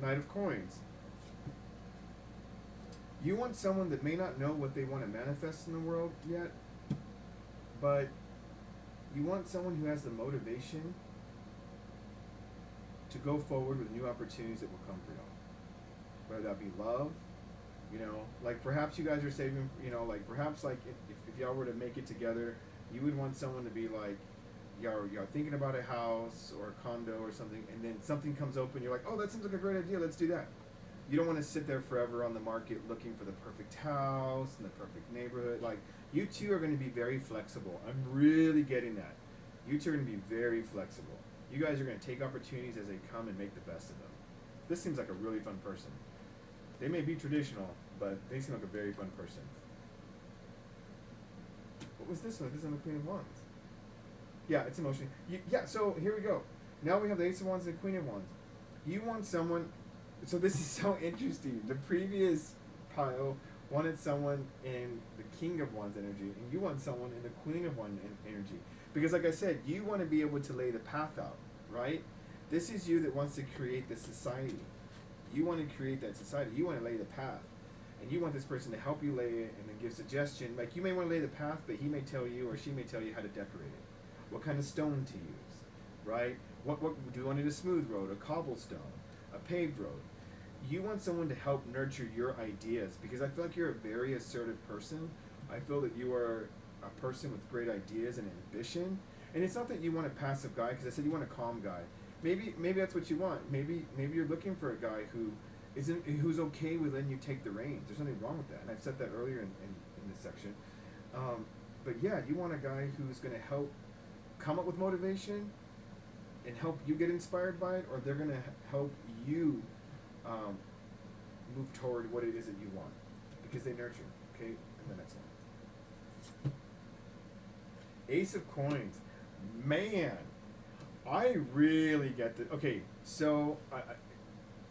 Knight of Coins. You want someone that may not know what they want to manifest in the world yet, but you want someone who has the motivation to go forward with new opportunities that will come for y'all. Whether that be love, like perhaps you guys are saving, perhaps like if y'all were to make it together, you would want someone to be like, y'all thinking about a house or a condo or something, and then something comes open, you're like, oh, that seems like a great idea, let's do that. You don't want to sit there forever on the market looking for the perfect house and the perfect neighborhood. Like, you two are going to be very flexible. I'm really getting that. You two are going to be very flexible. You guys are going to take opportunities as they come and make the best of them. This seems like a really fun person. They may be traditional, but they seem like a very fun person. What was this one? This is the Queen of Wands. Yeah, it's emotional. Yeah, so here we go. Now we have the Ace of Wands and the Queen of Wands. You want someone... So this is so interesting. The previous pile wanted someone in the King of Wands energy, and you want someone in the Queen of Wands energy. Because like I said, you want to be able to lay the path out, right? This is you that wants to create the society. You want to create that society. You want to lay the path. And you want this person to help you lay it and then give suggestion. Like, you may want to lay the path, but he may tell you or she may tell you how to decorate it. What kind of stone to use, right? What do you want it a smooth road, a cobblestone, a paved road? You want someone to help nurture your ideas, because I feel like you're a very assertive person. I feel that you are a person with great ideas and ambition. And it's not that you want a passive guy, because I said you want a calm guy. Maybe that's what you want. Maybe you're looking for a guy who's okay with letting you take the reins. There's nothing wrong with that. And I've said that earlier in this section. But yeah, you want a guy who's going to help come up with motivation and help you get inspired by it, or they're going to help you move toward what it is that you want, because they nurture. Okay, and the next one, Ace of Coins. Man, I really get this. Okay, so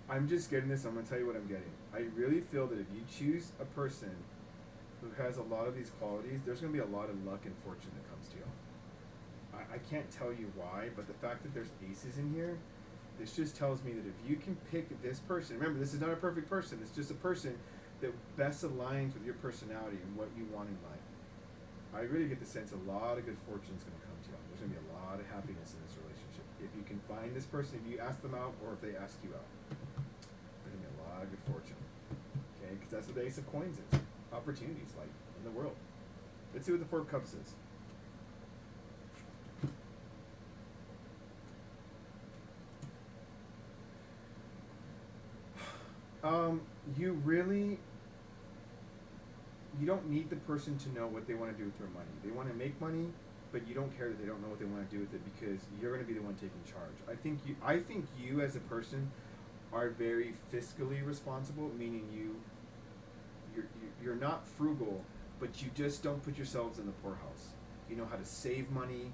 I'm just getting this. I'm gonna tell you what I'm getting. I really feel that if you choose a person who has a lot of these qualities, there's gonna be a lot of luck and fortune that comes to you. I can't tell you why, but the fact that there's aces in here, this just tells me that if you can pick this person, remember, this is not a perfect person, it's just a person that best aligns with your personality and what you want in life. I really get the sense a lot of good fortune is going to come to you. There's going to be a lot of happiness in this relationship. If you can find this person, if you ask them out, or if they ask you out, there's going to be a lot of good fortune. Okay, because that's what the Ace of Coins is. Opportunities, like, in the world. Let's see what the Four of Cups is. You don't need the person to know what they want to do with their money. They want to make money, but you don't care that they don't know what they want to do with it, because you're going to be the one taking charge. I think you as a person are very fiscally responsible, meaning you're not frugal, but you just don't put yourselves in the poorhouse. You know how to save money,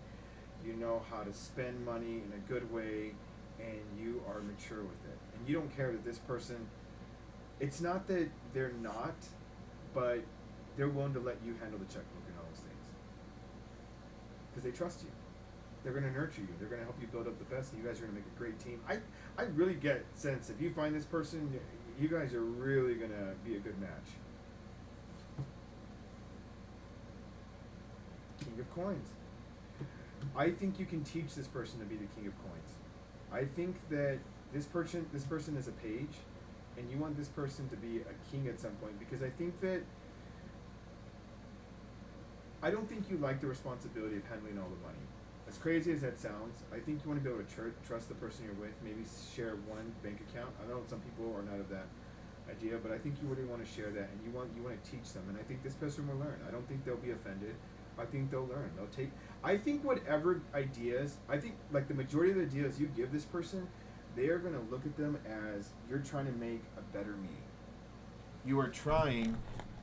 you know how to spend money in a good way, and you are mature with it. And you don't care that this person, it's not that they're not, but they're willing to let you handle the checkbook and all those things. Because they trust you. They're going to nurture you. They're going to help you build up the best, and you guys are going to make a great team. I really get sense, if you find this person, you guys are really going to be a good match. King of Coins. I think you can teach this person to be the King of Coins. I think that this person is a page, and you want this person to be a king at some point, because I think that I don't think you like the responsibility of handling all the money. As crazy as that sounds, I think you want to be able to trust the person you're with, maybe share one bank account. I know some people are not of that idea, but I think you really want to share that, and you want to teach them, and I think this person will learn. I don't think they'll be offended. I think they'll learn. I think whatever ideas, like the majority of the ideas you give this person, they are going to look at them as you're trying to make a better me. You are trying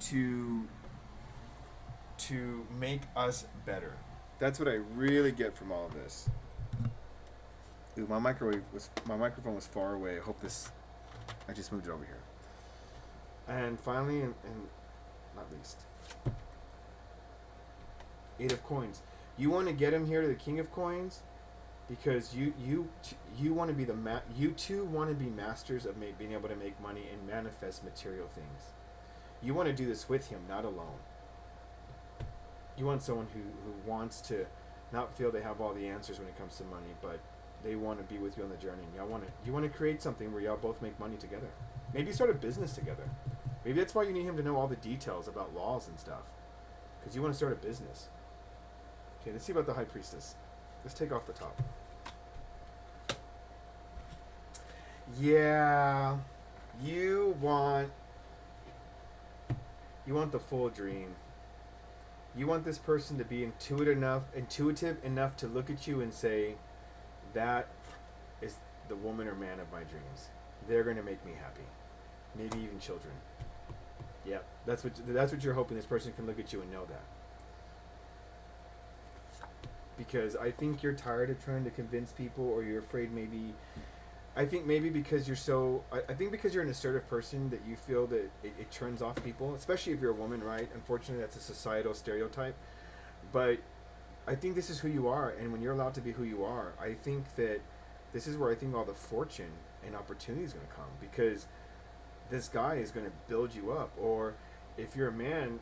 to to make us better. That's what I really get from all of this. Ooh, my microphone was far away. I hope this. I just moved it over here. And finally, and not least, 8 of coins. You want to get him here to the King of Coins, because you want to be you too want to be masters of being able to make money and manifest material things. You want to do this with him, not alone. You want someone who wants to not feel they have all the answers when it comes to money, but they want to be with you on the journey. You want to create something where y'all both make money together. Maybe start a business together. Maybe that's why you need him to know all the details about laws and stuff, because you want to start a business. Okay, let's see about the High Priestess. Let's take off the top. Yeah, you want the full dream. You want this person to be intuitive enough to look at you and say, that is the woman or man of my dreams. They're going to make me happy. Maybe even children. Yeah, that's what you're hoping this person can look at you and know that. Because I think you're tired of trying to convince people, or you're afraid I think maybe because because you're an assertive person that you feel that it turns off people, especially if you're a woman, right? Unfortunately, that's a societal stereotype. But I think this is who you are, and when you're allowed to be who you are, I think that this is where I think all the fortune and opportunity is going to come, because this guy is going to build you up. Or if you're a man,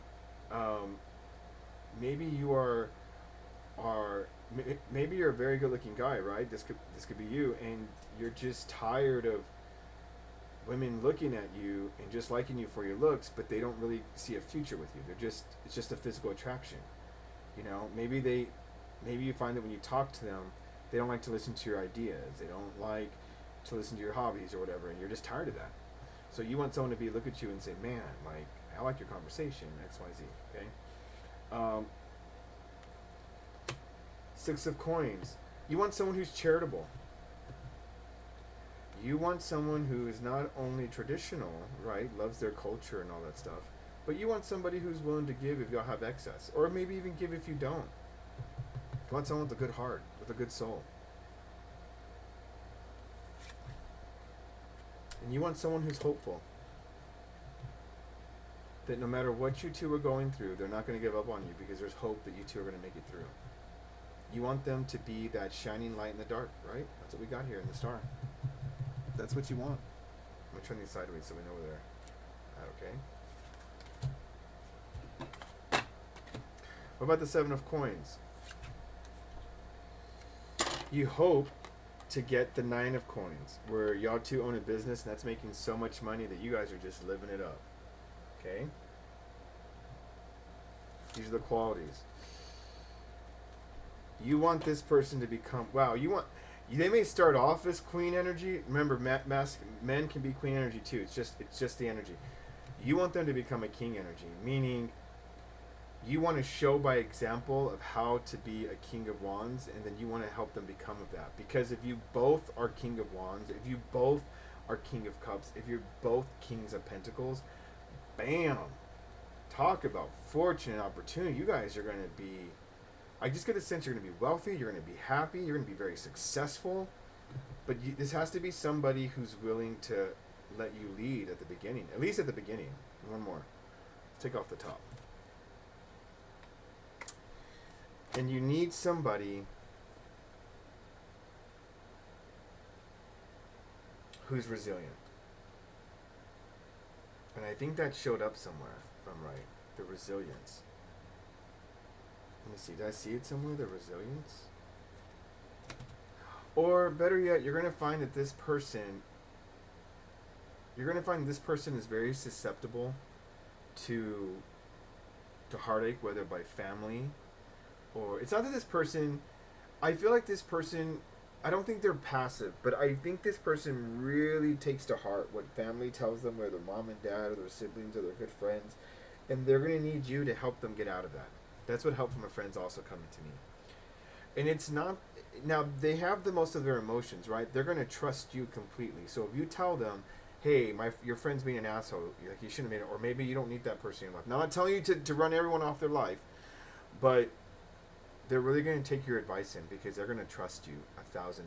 maybe you are maybe you're a very good-looking guy, right? This could be you, and you're just tired of women looking at you and just liking you for your looks, but they don't really see a future with you. It's just a physical attraction. You know, maybe you find that when you talk to them, they don't like to listen to your ideas. They don't like to listen to your hobbies or whatever, and you're just tired of that. So you want someone to look at you and say, man, like, I like your conversation, X, Y, Z, okay? 6 of coins. You want someone who's charitable. You want someone who is not only traditional, right, loves their culture and all that stuff, but you want somebody who's willing to give if y'all have excess, or maybe even give if you don't. You want someone with a good heart, with a good soul. And you want someone who's hopeful. That no matter what you two are going through, they're not going to give up on you, because there's hope that you two are going to make it through. You want them to be that shining light in the dark, right? That's what we got here in the star. That's what you want. I'm going to turn these sideways so we know where they're at, okay? What about the 7 of coins? You hope to get the 9 of coins, where y'all two own a business and that's making so much money that you guys are just living it up. Okay? These are the qualities. You want this person to become, they may start off as queen energy. Remember, men can be queen energy too. It's just the energy. You want them to become a king energy, meaning you want to show by example of how to be a king of wands, and then you want to help them become of that. Because if you both are king of wands, if you both are king of cups, if you're both kings of pentacles, bam! Talk about fortune and opportunity. You guys are going to be, I just get the sense you're going to be wealthy, you're going to be happy, you're going to be very successful. But this has to be somebody who's willing to let you lead at the beginning. At least at the beginning. One more. Let's take off the top. And you need somebody who's resilient. And I think that showed up somewhere, if I'm right. The resilience. Let me see. Did I see it somewhere? The resilience? Or better yet, you're going to find that this person is very susceptible to heartache, whether by family or... It's not that this person... I feel like this person... I don't think they're passive, but I think this person really takes to heart what family tells them, whether mom and dad or their siblings or their good friends, and they're going to need you to help them get out of that. That's what help from a friend's also coming to me. And it's not... Now, they have the most of their emotions, right? They're going to trust you completely. So if you tell them, hey, your friend's being an asshole, like you shouldn't have made it, or maybe you don't need that person in your life. Now, I'm not telling you to run everyone off their life, But they're really going to take your advice in because they're going to trust you 1,000%.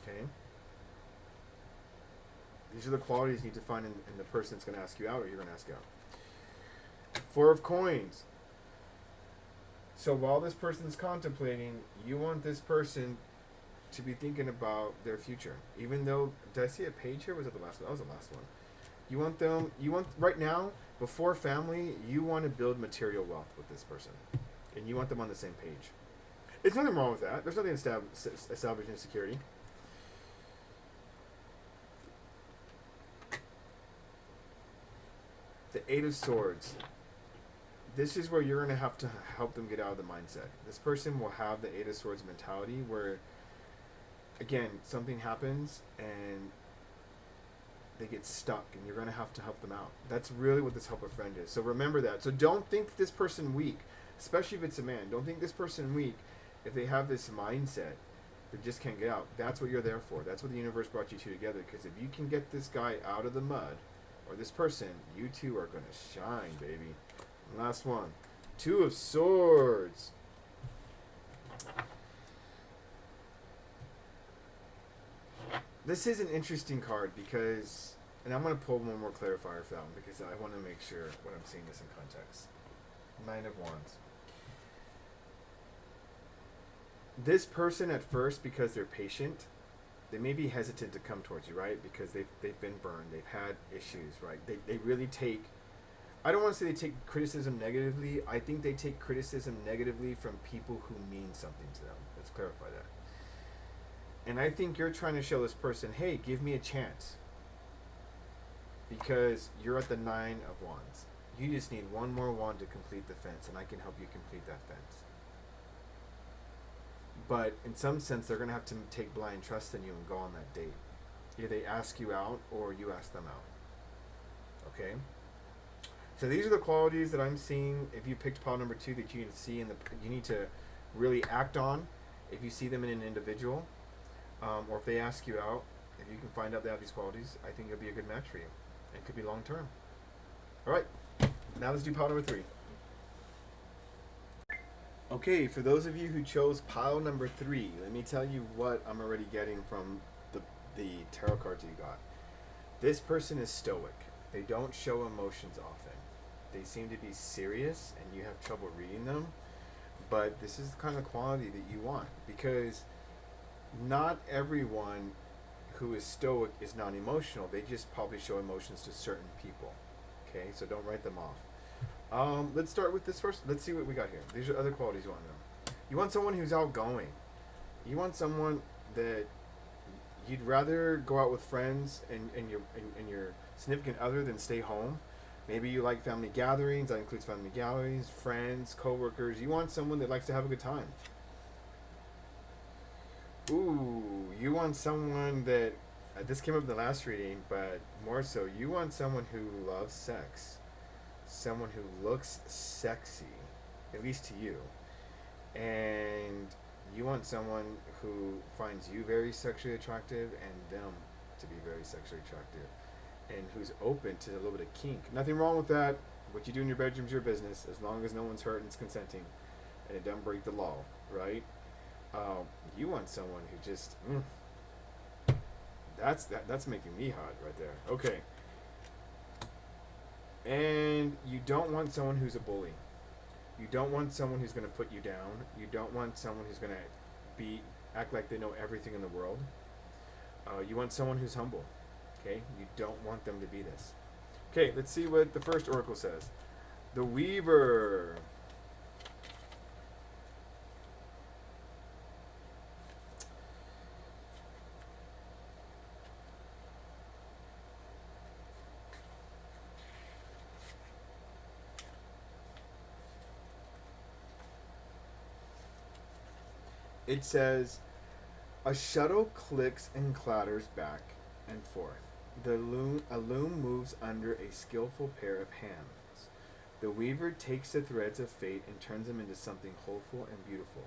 Okay? These are the qualities you need to find in the person that's going to ask you out or you're going to ask out. Four of Coins. So while this person's contemplating, you want this person to be thinking about their future. Even though, did I see a page here? Was it the last one? That was the last one. Right now, before family, you want to build material wealth with this person. And you want them on the same page. There's nothing wrong with that. There's nothing establishing security. The Eight of Swords. This is where you're going to have to help them get out of the mindset. This person will have the Eight of Swords mentality where, again, something happens and they get stuck and you're going to have to help them out. That's really what this help a friend is. So remember that. So don't think this person weak, especially if it's a man. Don't think this person weak if they have this mindset that just can't get out. That's what you're there for. That's what the universe brought you two together. Because if you can get this guy out of the mud, or this person, you two are going to shine, baby. And last one. Two of Swords. This is an interesting card because, and I'm going to pull one more clarifier for that one because I want to make sure what I'm seeing is in context. Nine of Wands. This person at first, because they're patient, they may be hesitant to come towards you, right? Because they've been burned, they've had issues, right? They really take, I don't want to say they take criticism negatively. I think they take criticism negatively from people who mean something to them. Let's clarify that. And I think you're trying to show this person, hey, give me a chance. Because you're at the Nine of Wands. You just need one more wand to complete the fence, and I can help you complete that fence. But in some sense, they're going to have to take blind trust in you and go on that date. Either they ask you out or you ask them out. Okay? So these are the qualities that I'm seeing. If you picked pile number 2 that you need to see and you need to really act on, if you see them in an individual, or if they ask you out, if you can find out they have these qualities, I think it'll be a good match for you. It could be long term. All right, now let's do pile number 3. Okay, for those of you who chose pile number 3, let me tell you what I'm already getting from the tarot cards you got. This person is stoic. They don't show emotions often. They seem to be serious, and you have trouble reading them. But this is the kind of quality that you want, because not everyone who is stoic is non-emotional. They just probably show emotions to certain people. Okay, so don't write them off. Let's start with this first. Let's see what we got here. These are other qualities you want them. You want someone who's outgoing. You want someone that you'd rather go out with friends and your significant other than stay home. Maybe you like family gatherings. That includes family gatherings, friends, coworkers. You want someone that likes to have a good time. Ooh, you want someone that, this came up in the last reading, but more so, you want someone who loves sex. Someone who looks sexy, at least to you. And you want someone who finds you very sexually attractive and them to be very sexually attractive. And who's open to a little bit of kink. Nothing wrong with that. What you do in your bedroom is your business, as long as no one's hurt and it's consenting. And it doesn't break the law, right? You want someone who just, that's making me hot right there. Okay. And you don't want someone who's a bully. You don't want someone who's going to put you down. You don't want someone who's going to act like they know everything in the world. You want someone who's humble. Okay? You don't want them to be this. Okay, let's see what the first oracle says. The Weaver. It says, a shuttle clicks and clatters back and forth. A loom moves under a skillful pair of hands. The weaver takes the threads of fate and turns them into something hopeful and beautiful.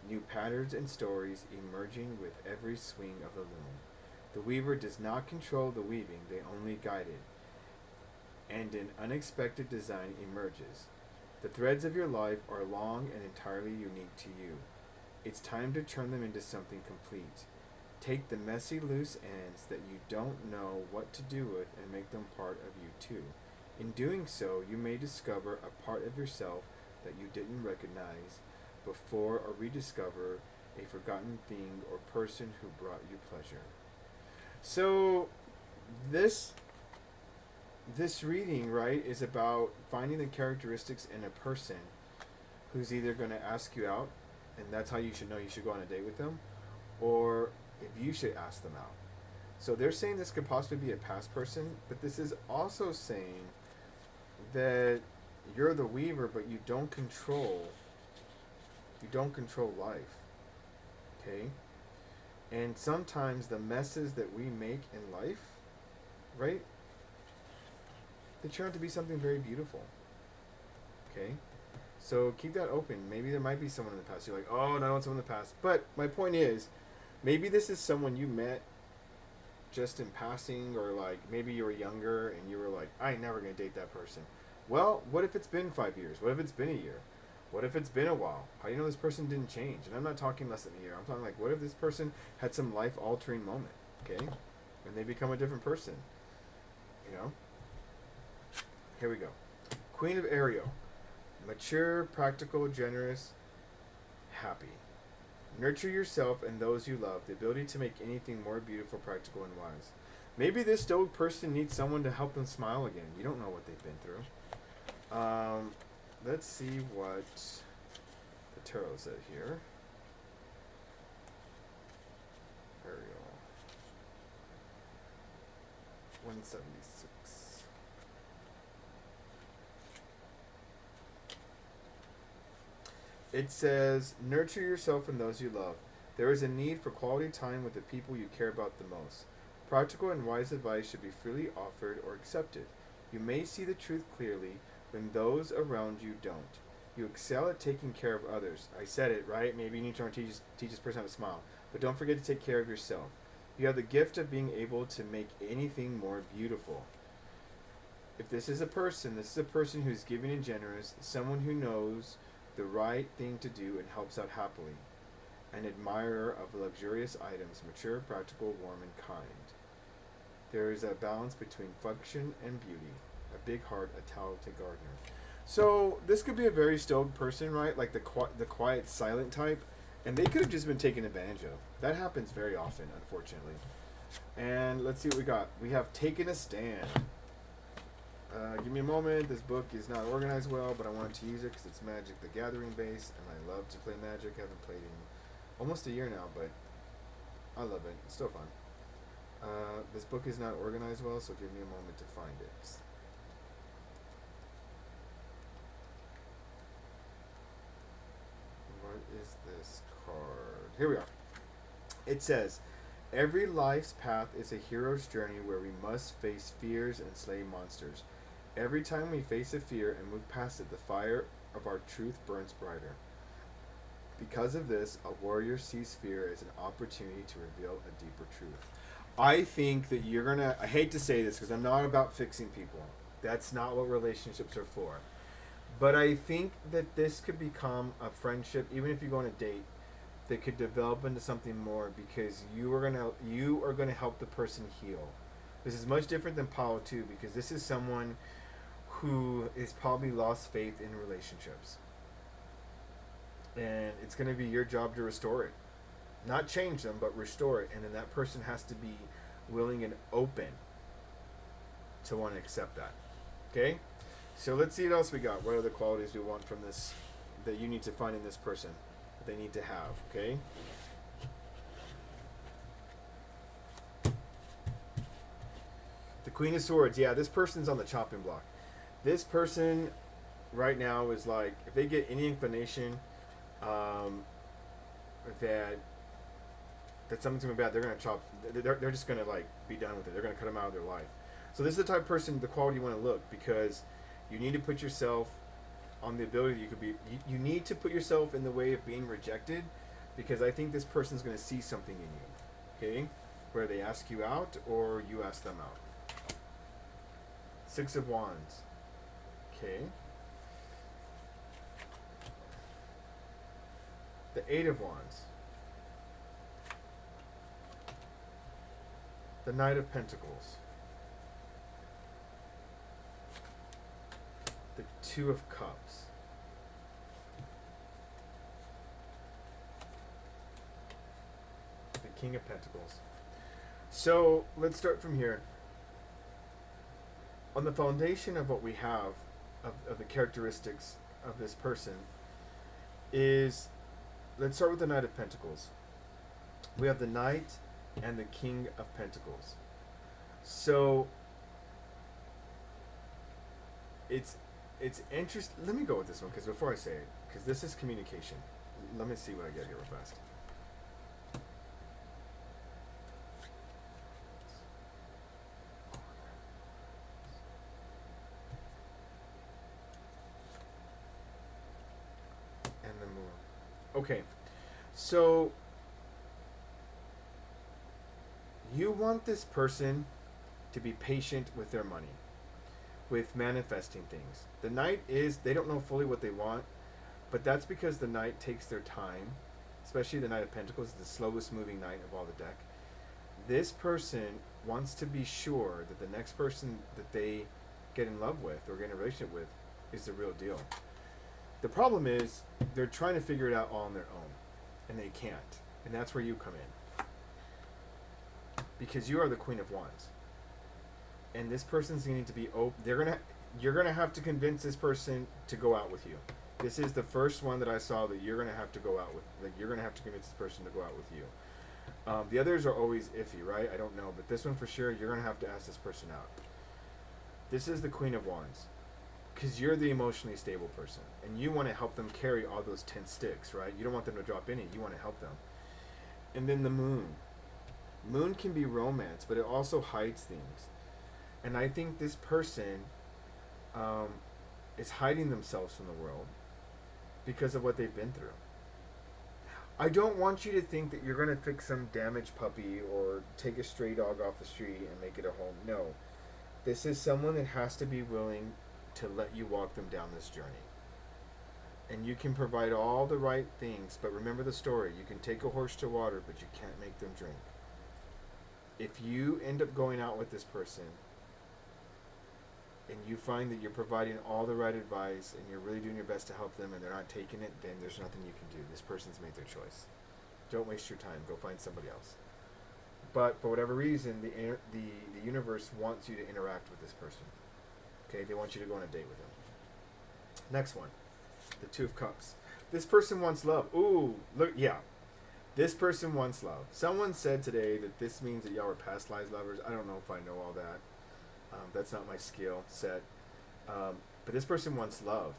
New patterns and stories emerging with every swing of the loom. The weaver does not control the weaving, they only guide it. And an unexpected design emerges. The threads of your life are long and entirely unique to you. It's time to turn them into something complete. Take the messy loose ends that you don't know what to do with and make them part of you too. In doing so, you may discover a part of yourself that you didn't recognize before or rediscover a forgotten thing or person who brought you pleasure. So this reading, right, is about finding the characteristics in a person who's either going to ask you out, and that's how you should know you should go on a date with them, or if you should ask them out. So they're saying this could possibly be a past person, but this is also saying that you're the weaver, but you don't control life. Okay? And sometimes the messes that we make in life, right? They turn out to be something very beautiful. Okay? So keep that open. Maybe there might be someone in the past. You're like, oh, no, I want someone in the past. But my point is, maybe this is someone you met just in passing, or like maybe you were younger and you were like, I ain't never going to date that person. Well, what if it's been 5 years? What if it's been a year? What if it's been a while? How do you know this person didn't change? And I'm not talking less than a year. I'm talking like, what if this person had some life-altering moment, okay? And they become a different person, you know? Here we go. Queen of Ariel. Mature, practical, generous, happy. Nurture yourself and those you love. The ability to make anything more beautiful, practical, and wise. Maybe this stoic person needs someone to help them smile again. You don't know what they've been through. Let's see what the tarot said here. Ariel. 176. It says, nurture yourself and those you love. There is a need for quality time with the people you care about the most. Practical and wise advice should be freely offered or accepted. You may see the truth clearly when those around you don't. You excel at taking care of others. I said it, right? Maybe you need to teach this person how to smile. But don't forget to take care of yourself. You have the gift of being able to make anything more beautiful. If this is a person who's giving and generous, someone who knows the right thing to do and helps out happily. An admirer of luxurious items, mature, practical, warm, and kind. There is a balance between function and beauty. A big heart, a talented gardener. So this could be a very stoic person, right? Like the quiet, silent type, and they could have just been taken advantage of. That happens very often, unfortunately. And let's see what we got. We have taken a stand. Give me a moment. This book is not organized well, but I wanted to use it because it's Magic the Gathering base, and I love to play Magic. I haven't played in almost a year now, but I love it. It's still fun. This book is not organized well, so give me a moment to find it. What is this card? Here we are. It says, every life's path is a hero's journey where we must face fears and slay monsters. Every time we face a fear and move past it, the fire of our truth burns brighter. Because of this, a warrior sees fear as an opportunity to reveal a deeper truth. I think that you're going to... I hate to say this because I'm not about fixing people. That's not what relationships are for. But I think that this could become a friendship, even if you go on a date, that could develop into something more because you are gonna help the person heal. This is much different than Paolo too, because this is someone who is probably lost faith in relationships. And it's going to be your job to restore it. Not change them, but restore it. And then that person has to be willing and open to want to accept that. Okay? So let's see what else we got. What are the qualities we want from this that you need to find in this person that they need to have? Okay? The Queen of Swords. Yeah, this person's on the chopping block. This person right now is like, if they get any inclination that something's going to be bad, they're going to chop. They're just going to like be done with it. They're going to cut them out of their life. So this is the type of person, the quality you want to look, because you need to put yourself on the ability you could be. You need to put yourself in the way of being rejected, because I think this person's going to see something in you. Okay, where they ask you out or you ask them out. Six of Wands. Okay. The Eight of Wands. The Knight of Pentacles. The Two of Cups. The King of Pentacles. So let's start from here. On the foundation of what we have, of the characteristics of this person, is, let's start with the Knight of Pentacles. We have the Knight and the King of Pentacles. So it's interesting. Let me go with this one, because before I say it, because this is communication. Let me see what I get here real fast. And the Moon. Okay, so you want this person to be patient with their money, with manifesting things. The Knight is, they don't know fully what they want, but that's because the Knight takes their time, especially the Knight of Pentacles, the slowest moving Knight of all the deck. This person wants to be sure that the next person that they get in love with or get in a relationship with is the real deal. The problem is they're trying to figure it out all on their own, and they can't. And that's where you come in. Because you are the Queen of Wands. And this person's going to be you're going to have to convince this person to go out with you. This is the first one that I saw that you're going to have to go out with. Like, you're going to have to convince this person to go out with you. The others are always iffy, right? I don't know. But this one for sure, you're going to have to ask this person out. This is the Queen of Wands. Because you're the emotionally stable person. And you want to help them carry all those 10 sticks, right? You don't want them to drop any. You want to help them. And then the Moon. Moon can be romance, but it also hides things. And I think this person is hiding themselves from the world because of what they've been through. I don't want you to think that you're going to fix some damaged puppy or take a stray dog off the street and make it a home. No. This is someone that has to be willing to let you walk them down this journey. And you can provide all the right things, but remember the story. You can take a horse to water, but you can't make them drink. If you end up going out with this person and you find that you're providing all the right advice and you're really doing your best to help them and they're not taking it, then there's nothing you can do. This person's made their choice. Don't waste your time. Go find somebody else. But for whatever reason, the universe wants you to interact with this person. Okay, they want you to go on a date with them. Next one, the Two of Cups. This person wants love. Ooh, look, yeah. This person wants love. Someone said today that this means that y'all are past lives lovers. I don't know if I know all that. That's not my skill set. But this person wants love.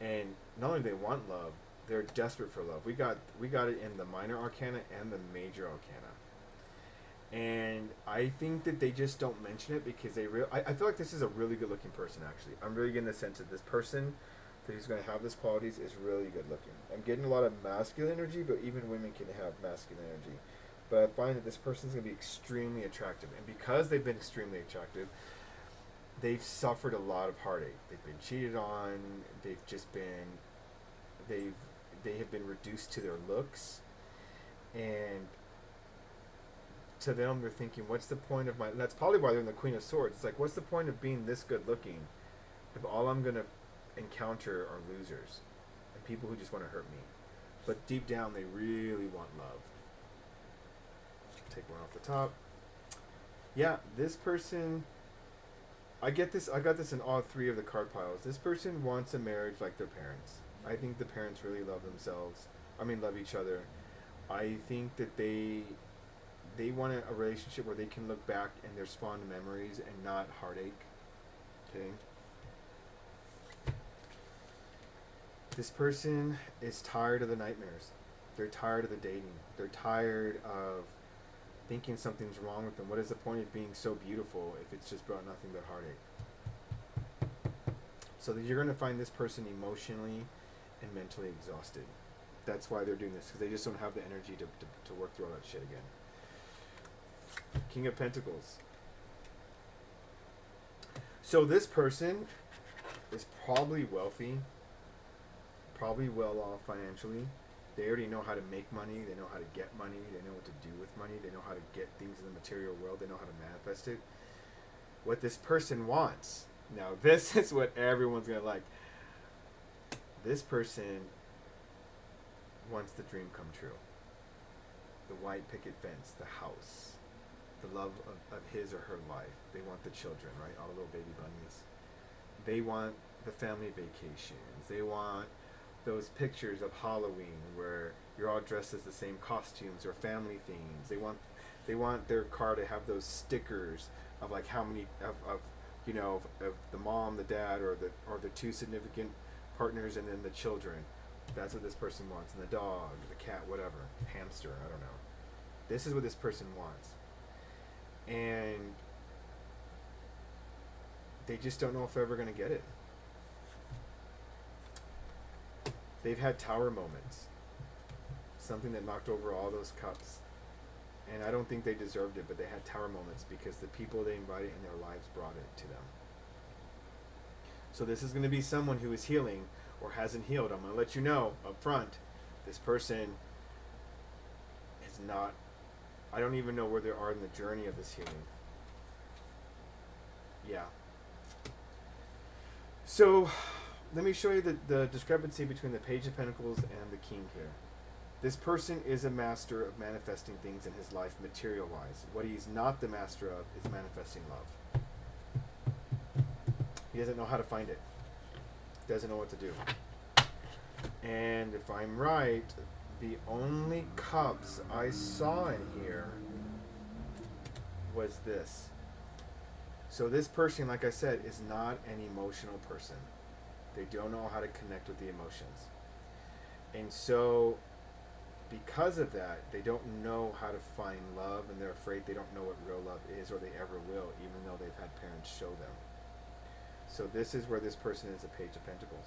And not only do they want love, they're desperate for love. We got it in the minor arcana and the major arcana. And I think that they just don't mention it because I feel like this is a really good looking person, actually. I'm really getting the sense that this person who's going to have these qualities is really good looking. I'm getting a lot of masculine energy, but even women can have masculine energy. But I find that this person's going to be extremely attractive. And because they've been extremely attractive, they've suffered a lot of heartache. They've been cheated on. They have been reduced to their looks. And to them, they're thinking, what's the point of that's probably why they're in the Queen of Swords. It's like, what's the point of being this good looking if all I'm going to encounter are losers and people who just want to hurt me? But deep down, they really want love. Take one off the top. Yeah, this person, I got this in all three of the card piles. This person wants a marriage like their parents. I think the parents really love love each other. I think that they want a relationship where they can look back and there's fond memories and not heartache. Okay. This person is tired of the nightmares. They're tired of the dating. They're tired of thinking something's wrong with them. What is the point of being so beautiful if it's just brought nothing but heartache? So that you're going to find this person emotionally and mentally exhausted. That's why they're doing this, because they just don't have the energy to work through all that shit again. King of Pentacles. So this person is probably wealthy, probably well off financially, They already know how to make money. They know how to get money. They know what to do with money. They know how to get things in the material world. They know how to manifest it. What this person wants. Now, this is what everyone's going to like. This person wants the dream come true. The white picket fence, the house, the love of his or her life. They want the children, right? All the little baby bunnies. They want the family vacations. They want those pictures of Halloween where you're all dressed as the same costumes or family themes. They want their car to have those stickers of like how many of the mom, the dad, or the two significant partners, and then the children. That's what this person wants. And the dog, the cat, whatever, hamster, I don't know. This is what this person wants. And they just don't know if they're ever going to get it. They've had tower moments. Something that knocked over all those cups. And I don't think they deserved it, but they had tower moments because the people they invited in their lives brought it to them. So this is going to be someone who is healing or hasn't healed. I'm going to let you know up front, this person is not, I don't even know where they are in the journey of this healing. Yeah. So let me show you the discrepancy between the Page of Pentacles and the King here. This person is a master of manifesting things in his life material-wise. What he's not the master of is manifesting love. He doesn't know how to find it. Doesn't know what to do. And if I'm right, the only cups I saw in here was this. So this person, like I said, is not an emotional person. They don't know how to connect with the emotions. And so because of that, they don't know how to find love, and they're afraid they don't know what real love is, or they ever will, even though they've had parents show them. So this is where this person is a Page of Pentacles.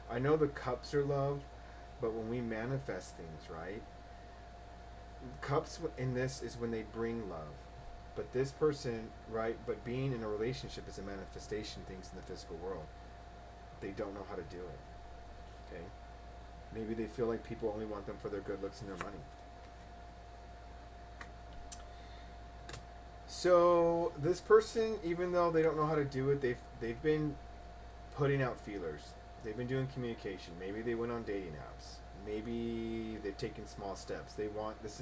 I know the cups are love, but when we manifest things, right? Cups in this is when they bring love. But this person, right, but being in a relationship is a manifestation of things in the physical world. They don't know how to do it. Okay? Maybe they feel like people only want them for their good looks and their money. So this person, even though they don't know how to do it, they've been putting out feelers. They've been doing communication. Maybe they went on dating apps. Maybe they've taken small steps. This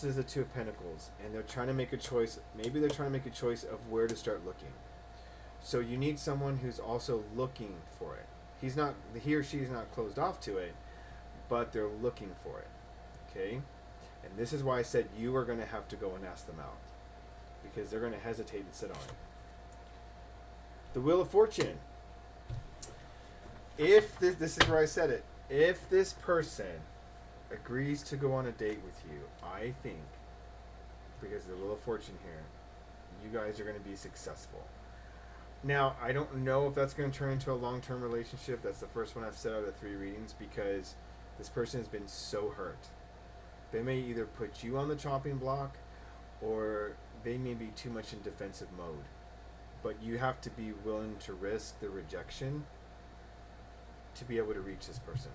is the Two of Pentacles, and they're trying to make a choice. Maybe they're trying to make a choice of where to start looking. So you need someone who's also looking for it. He or she is not closed off to it, but they're looking for it. Okay? And this is why I said you are going to have to go and ask them out, because they're going to hesitate and sit on it. The Wheel of Fortune. If this is where I said it. If this person agrees to go on a date with you, I think, because of the Wheel of Fortune here, you guys are going to be successful. Now, I don't know if that's going to turn into a long-term relationship. That's the first one I've said out of the 3 readings, because this person has been so hurt. They may either put you on the chopping block, or they may be too much in defensive mode. But you have to be willing to risk the rejection to be able to reach this person.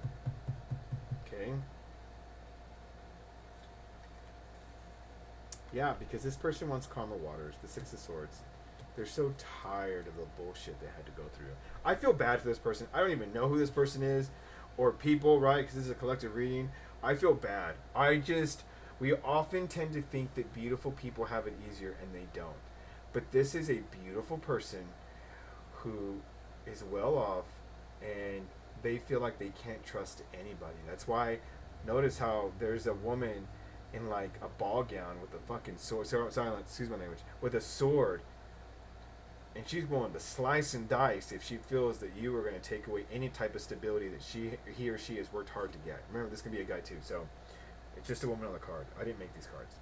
Okay? Yeah, because this person wants calmer waters. The Six of Swords. They're so tired of the bullshit they had to go through. I feel bad for this person. I don't even know who this person is, or people, right? Because this is a collective reading. I feel bad. We often tend to think that beautiful people have it easier, and they don't. But this is a beautiful person who is well off, and they feel like they can't trust anybody. That's why, notice how there's a woman in like a ball gown with a fucking sword. Sorry, excuse my language. With a sword. And she's willing to slice and dice if she feels that you are going to take away any type of stability that he or she has worked hard to get. Remember, this can be a guy too, so it's just a woman on the card. I didn't make these cards.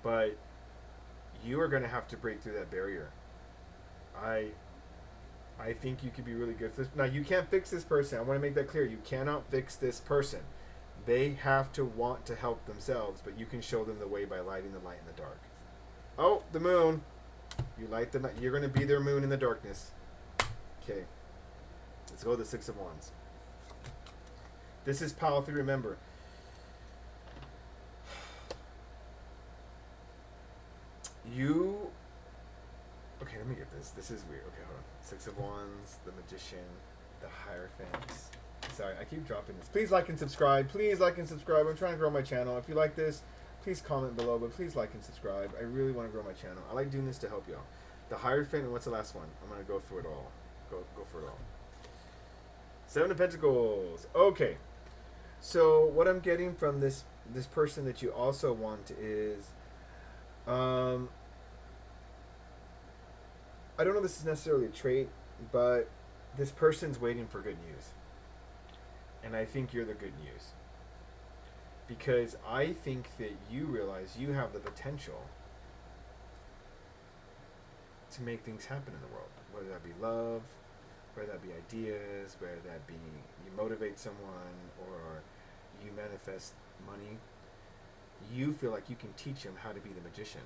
But you are going to have to break through that barrier. I think you could be really good for this. Now, you can't fix this person. I want to make that clear. You cannot fix this person. They have to want to help themselves, but you can show them the way by lighting the light in the dark. Oh, the moon. You light the night. You're going to be their moon in the darkness. Okay. Let's go with the Six of Wands. This is pile 3, remember. You... Okay, let me get this. This is weird. Okay, hold on. 6 of Wands, the Magician, the Hierophant. Sorry, I keep dropping this. Please like and subscribe. Please like and subscribe. I'm trying to grow my channel. If you like this, please comment below, but please like and subscribe. I really want to grow my channel. I like doing this to help y'all. The Hierophant, and what's the last one? I'm going to go through it all. Go for it all. 7 of Pentacles. Okay. So what I'm getting from this person that you also want is... I don't know if this is necessarily a trait, but this person's waiting for good news. And I think you're the good news. Because I think that you realize you have the potential to make things happen in the world. Whether that be love, whether that be ideas, whether that be you motivate someone, or you manifest money. You feel like you can teach them how to be the magician.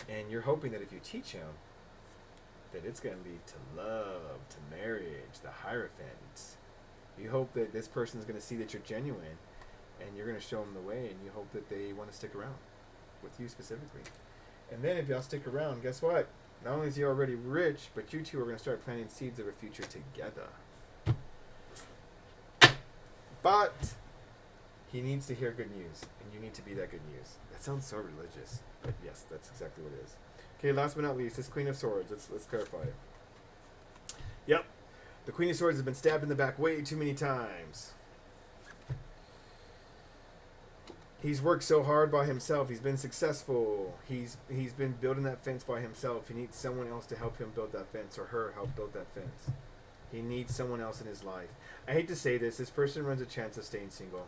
And you're hoping that if you teach him, that it's going to lead to love, to marriage, the Hierophant. You hope that this person's going to see that you're genuine, and you're going to show them the way, and you hope that they want to stick around with you specifically. And then if y'all stick around, guess what? Not only is he already rich, but you two are going to start planting seeds of a future together. But he needs to hear good news, and you need to be that good news. That sounds so religious, but yes, that's exactly what it is. Okay, last but not least, this Queen of Swords. Let's clarify it. Yep, the Queen of Swords has been stabbed in the back way too many times. He's worked so hard by himself. He's been successful. He's been building that fence by himself. He needs someone else to help him build that fence, or her help build that fence. He needs someone else in his life. I hate to say this. This person runs a chance of staying single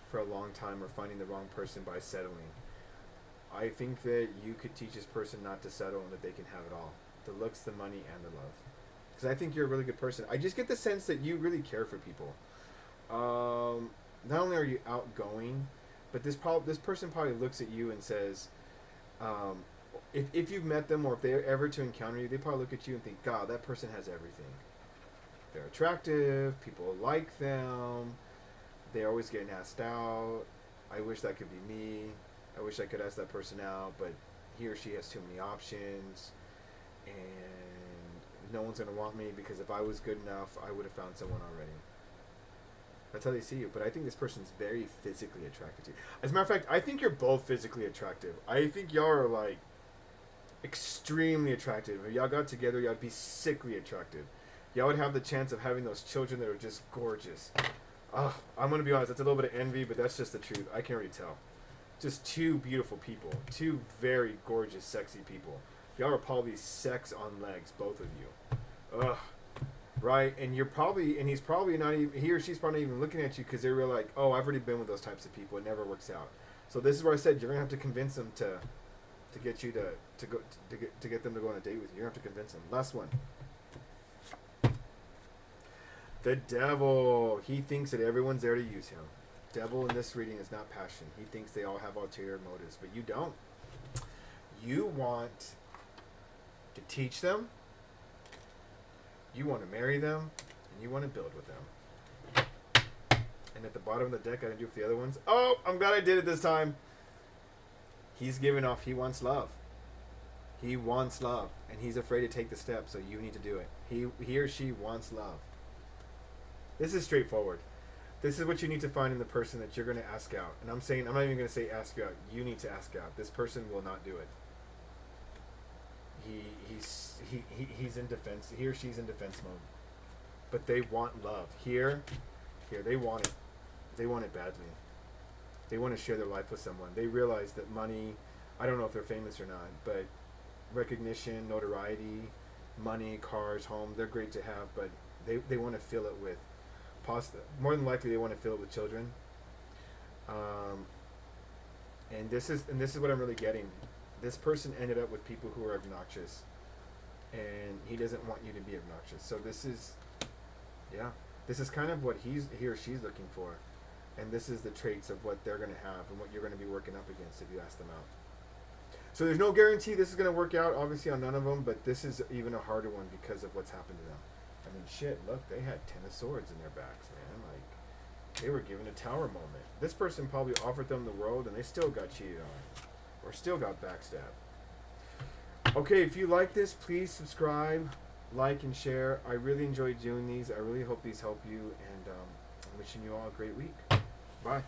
for a long time, or finding the wrong person by settling. I think that you could teach this person not to settle, and that they can have it all. The looks, the money, and the love. Because I think you're a really good person. I just get the sense that you really care for people. Not only are you outgoing, but this person probably looks at you and says, if you've met them, or if they're ever to encounter you, they probably look at you and think, God, that person has everything. They're attractive. People like them. They're always getting asked out. I wish that could be me. I wish I could ask that person out, but he or she has too many options, and no one's going to want me, because if I was good enough, I would have found someone already. That's how they see you. But I think this person's very physically attracted to you. As a matter of fact, I think you're both physically attractive. I think y'all are, like, extremely attractive. If y'all got together, y'all would be sickly attractive. Y'all would have the chance of having those children that are just gorgeous. I'm going to be honest, that's a little bit of envy, but that's just the truth. I can't really tell. Just two beautiful people. Two very gorgeous, sexy people. Y'all are probably sex on legs, both of you. Right? And he's probably not even, he or she's probably not even looking at you, because they're really like, oh, I've already been with those types of people. It never works out. So this is where I said you're going to have to convince them to get you to get them to go on a date with you. You're going to have to convince them. Last one. The Devil. He thinks that everyone's there to use him. Devil in this reading is not passion. He thinks they all have ulterior motives, but you don't. You want to teach them, you want to marry them, and you want to build with them. And at the bottom of the deck, I didn't do for the other ones. Oh, I'm glad I did it this time. He's giving off, he wants love. He wants love, and he's afraid to take the step, so you need to do it. He or she wants love. This is straightforward. This is what you need to find in the person that you're going to ask out. And I'm not even going to say ask you out. You need to ask out. This person will not do it. He's in defense. He or she's in defense mode. But they want love. Here, they want it. They want it badly. They want to share their life with someone. They realize that money, I don't know if they're famous or not, but recognition, notoriety, money, cars, home, they're great to have, but they want to fill it with more than likely they want to fill it with children. And this is what I'm really getting. This person ended up with people who are obnoxious, and he doesn't want you to be obnoxious. So this is kind of what he or she's looking for, and this is the traits of what they're going to have and what you're going to be working up against if you ask them out. So there's no guarantee this is going to work out, obviously, on none of them, but this is even a harder one because of what's happened to them. I mean, shit, look, they had 10 of swords in their backs, man. Like, they were given a tower moment. This person probably offered them the world and they still got cheated on. Or still got backstabbed. Okay, if you like this, please subscribe, like, and share. I really enjoy doing these. I really hope these help you. And I'm wishing you all a great week. Bye.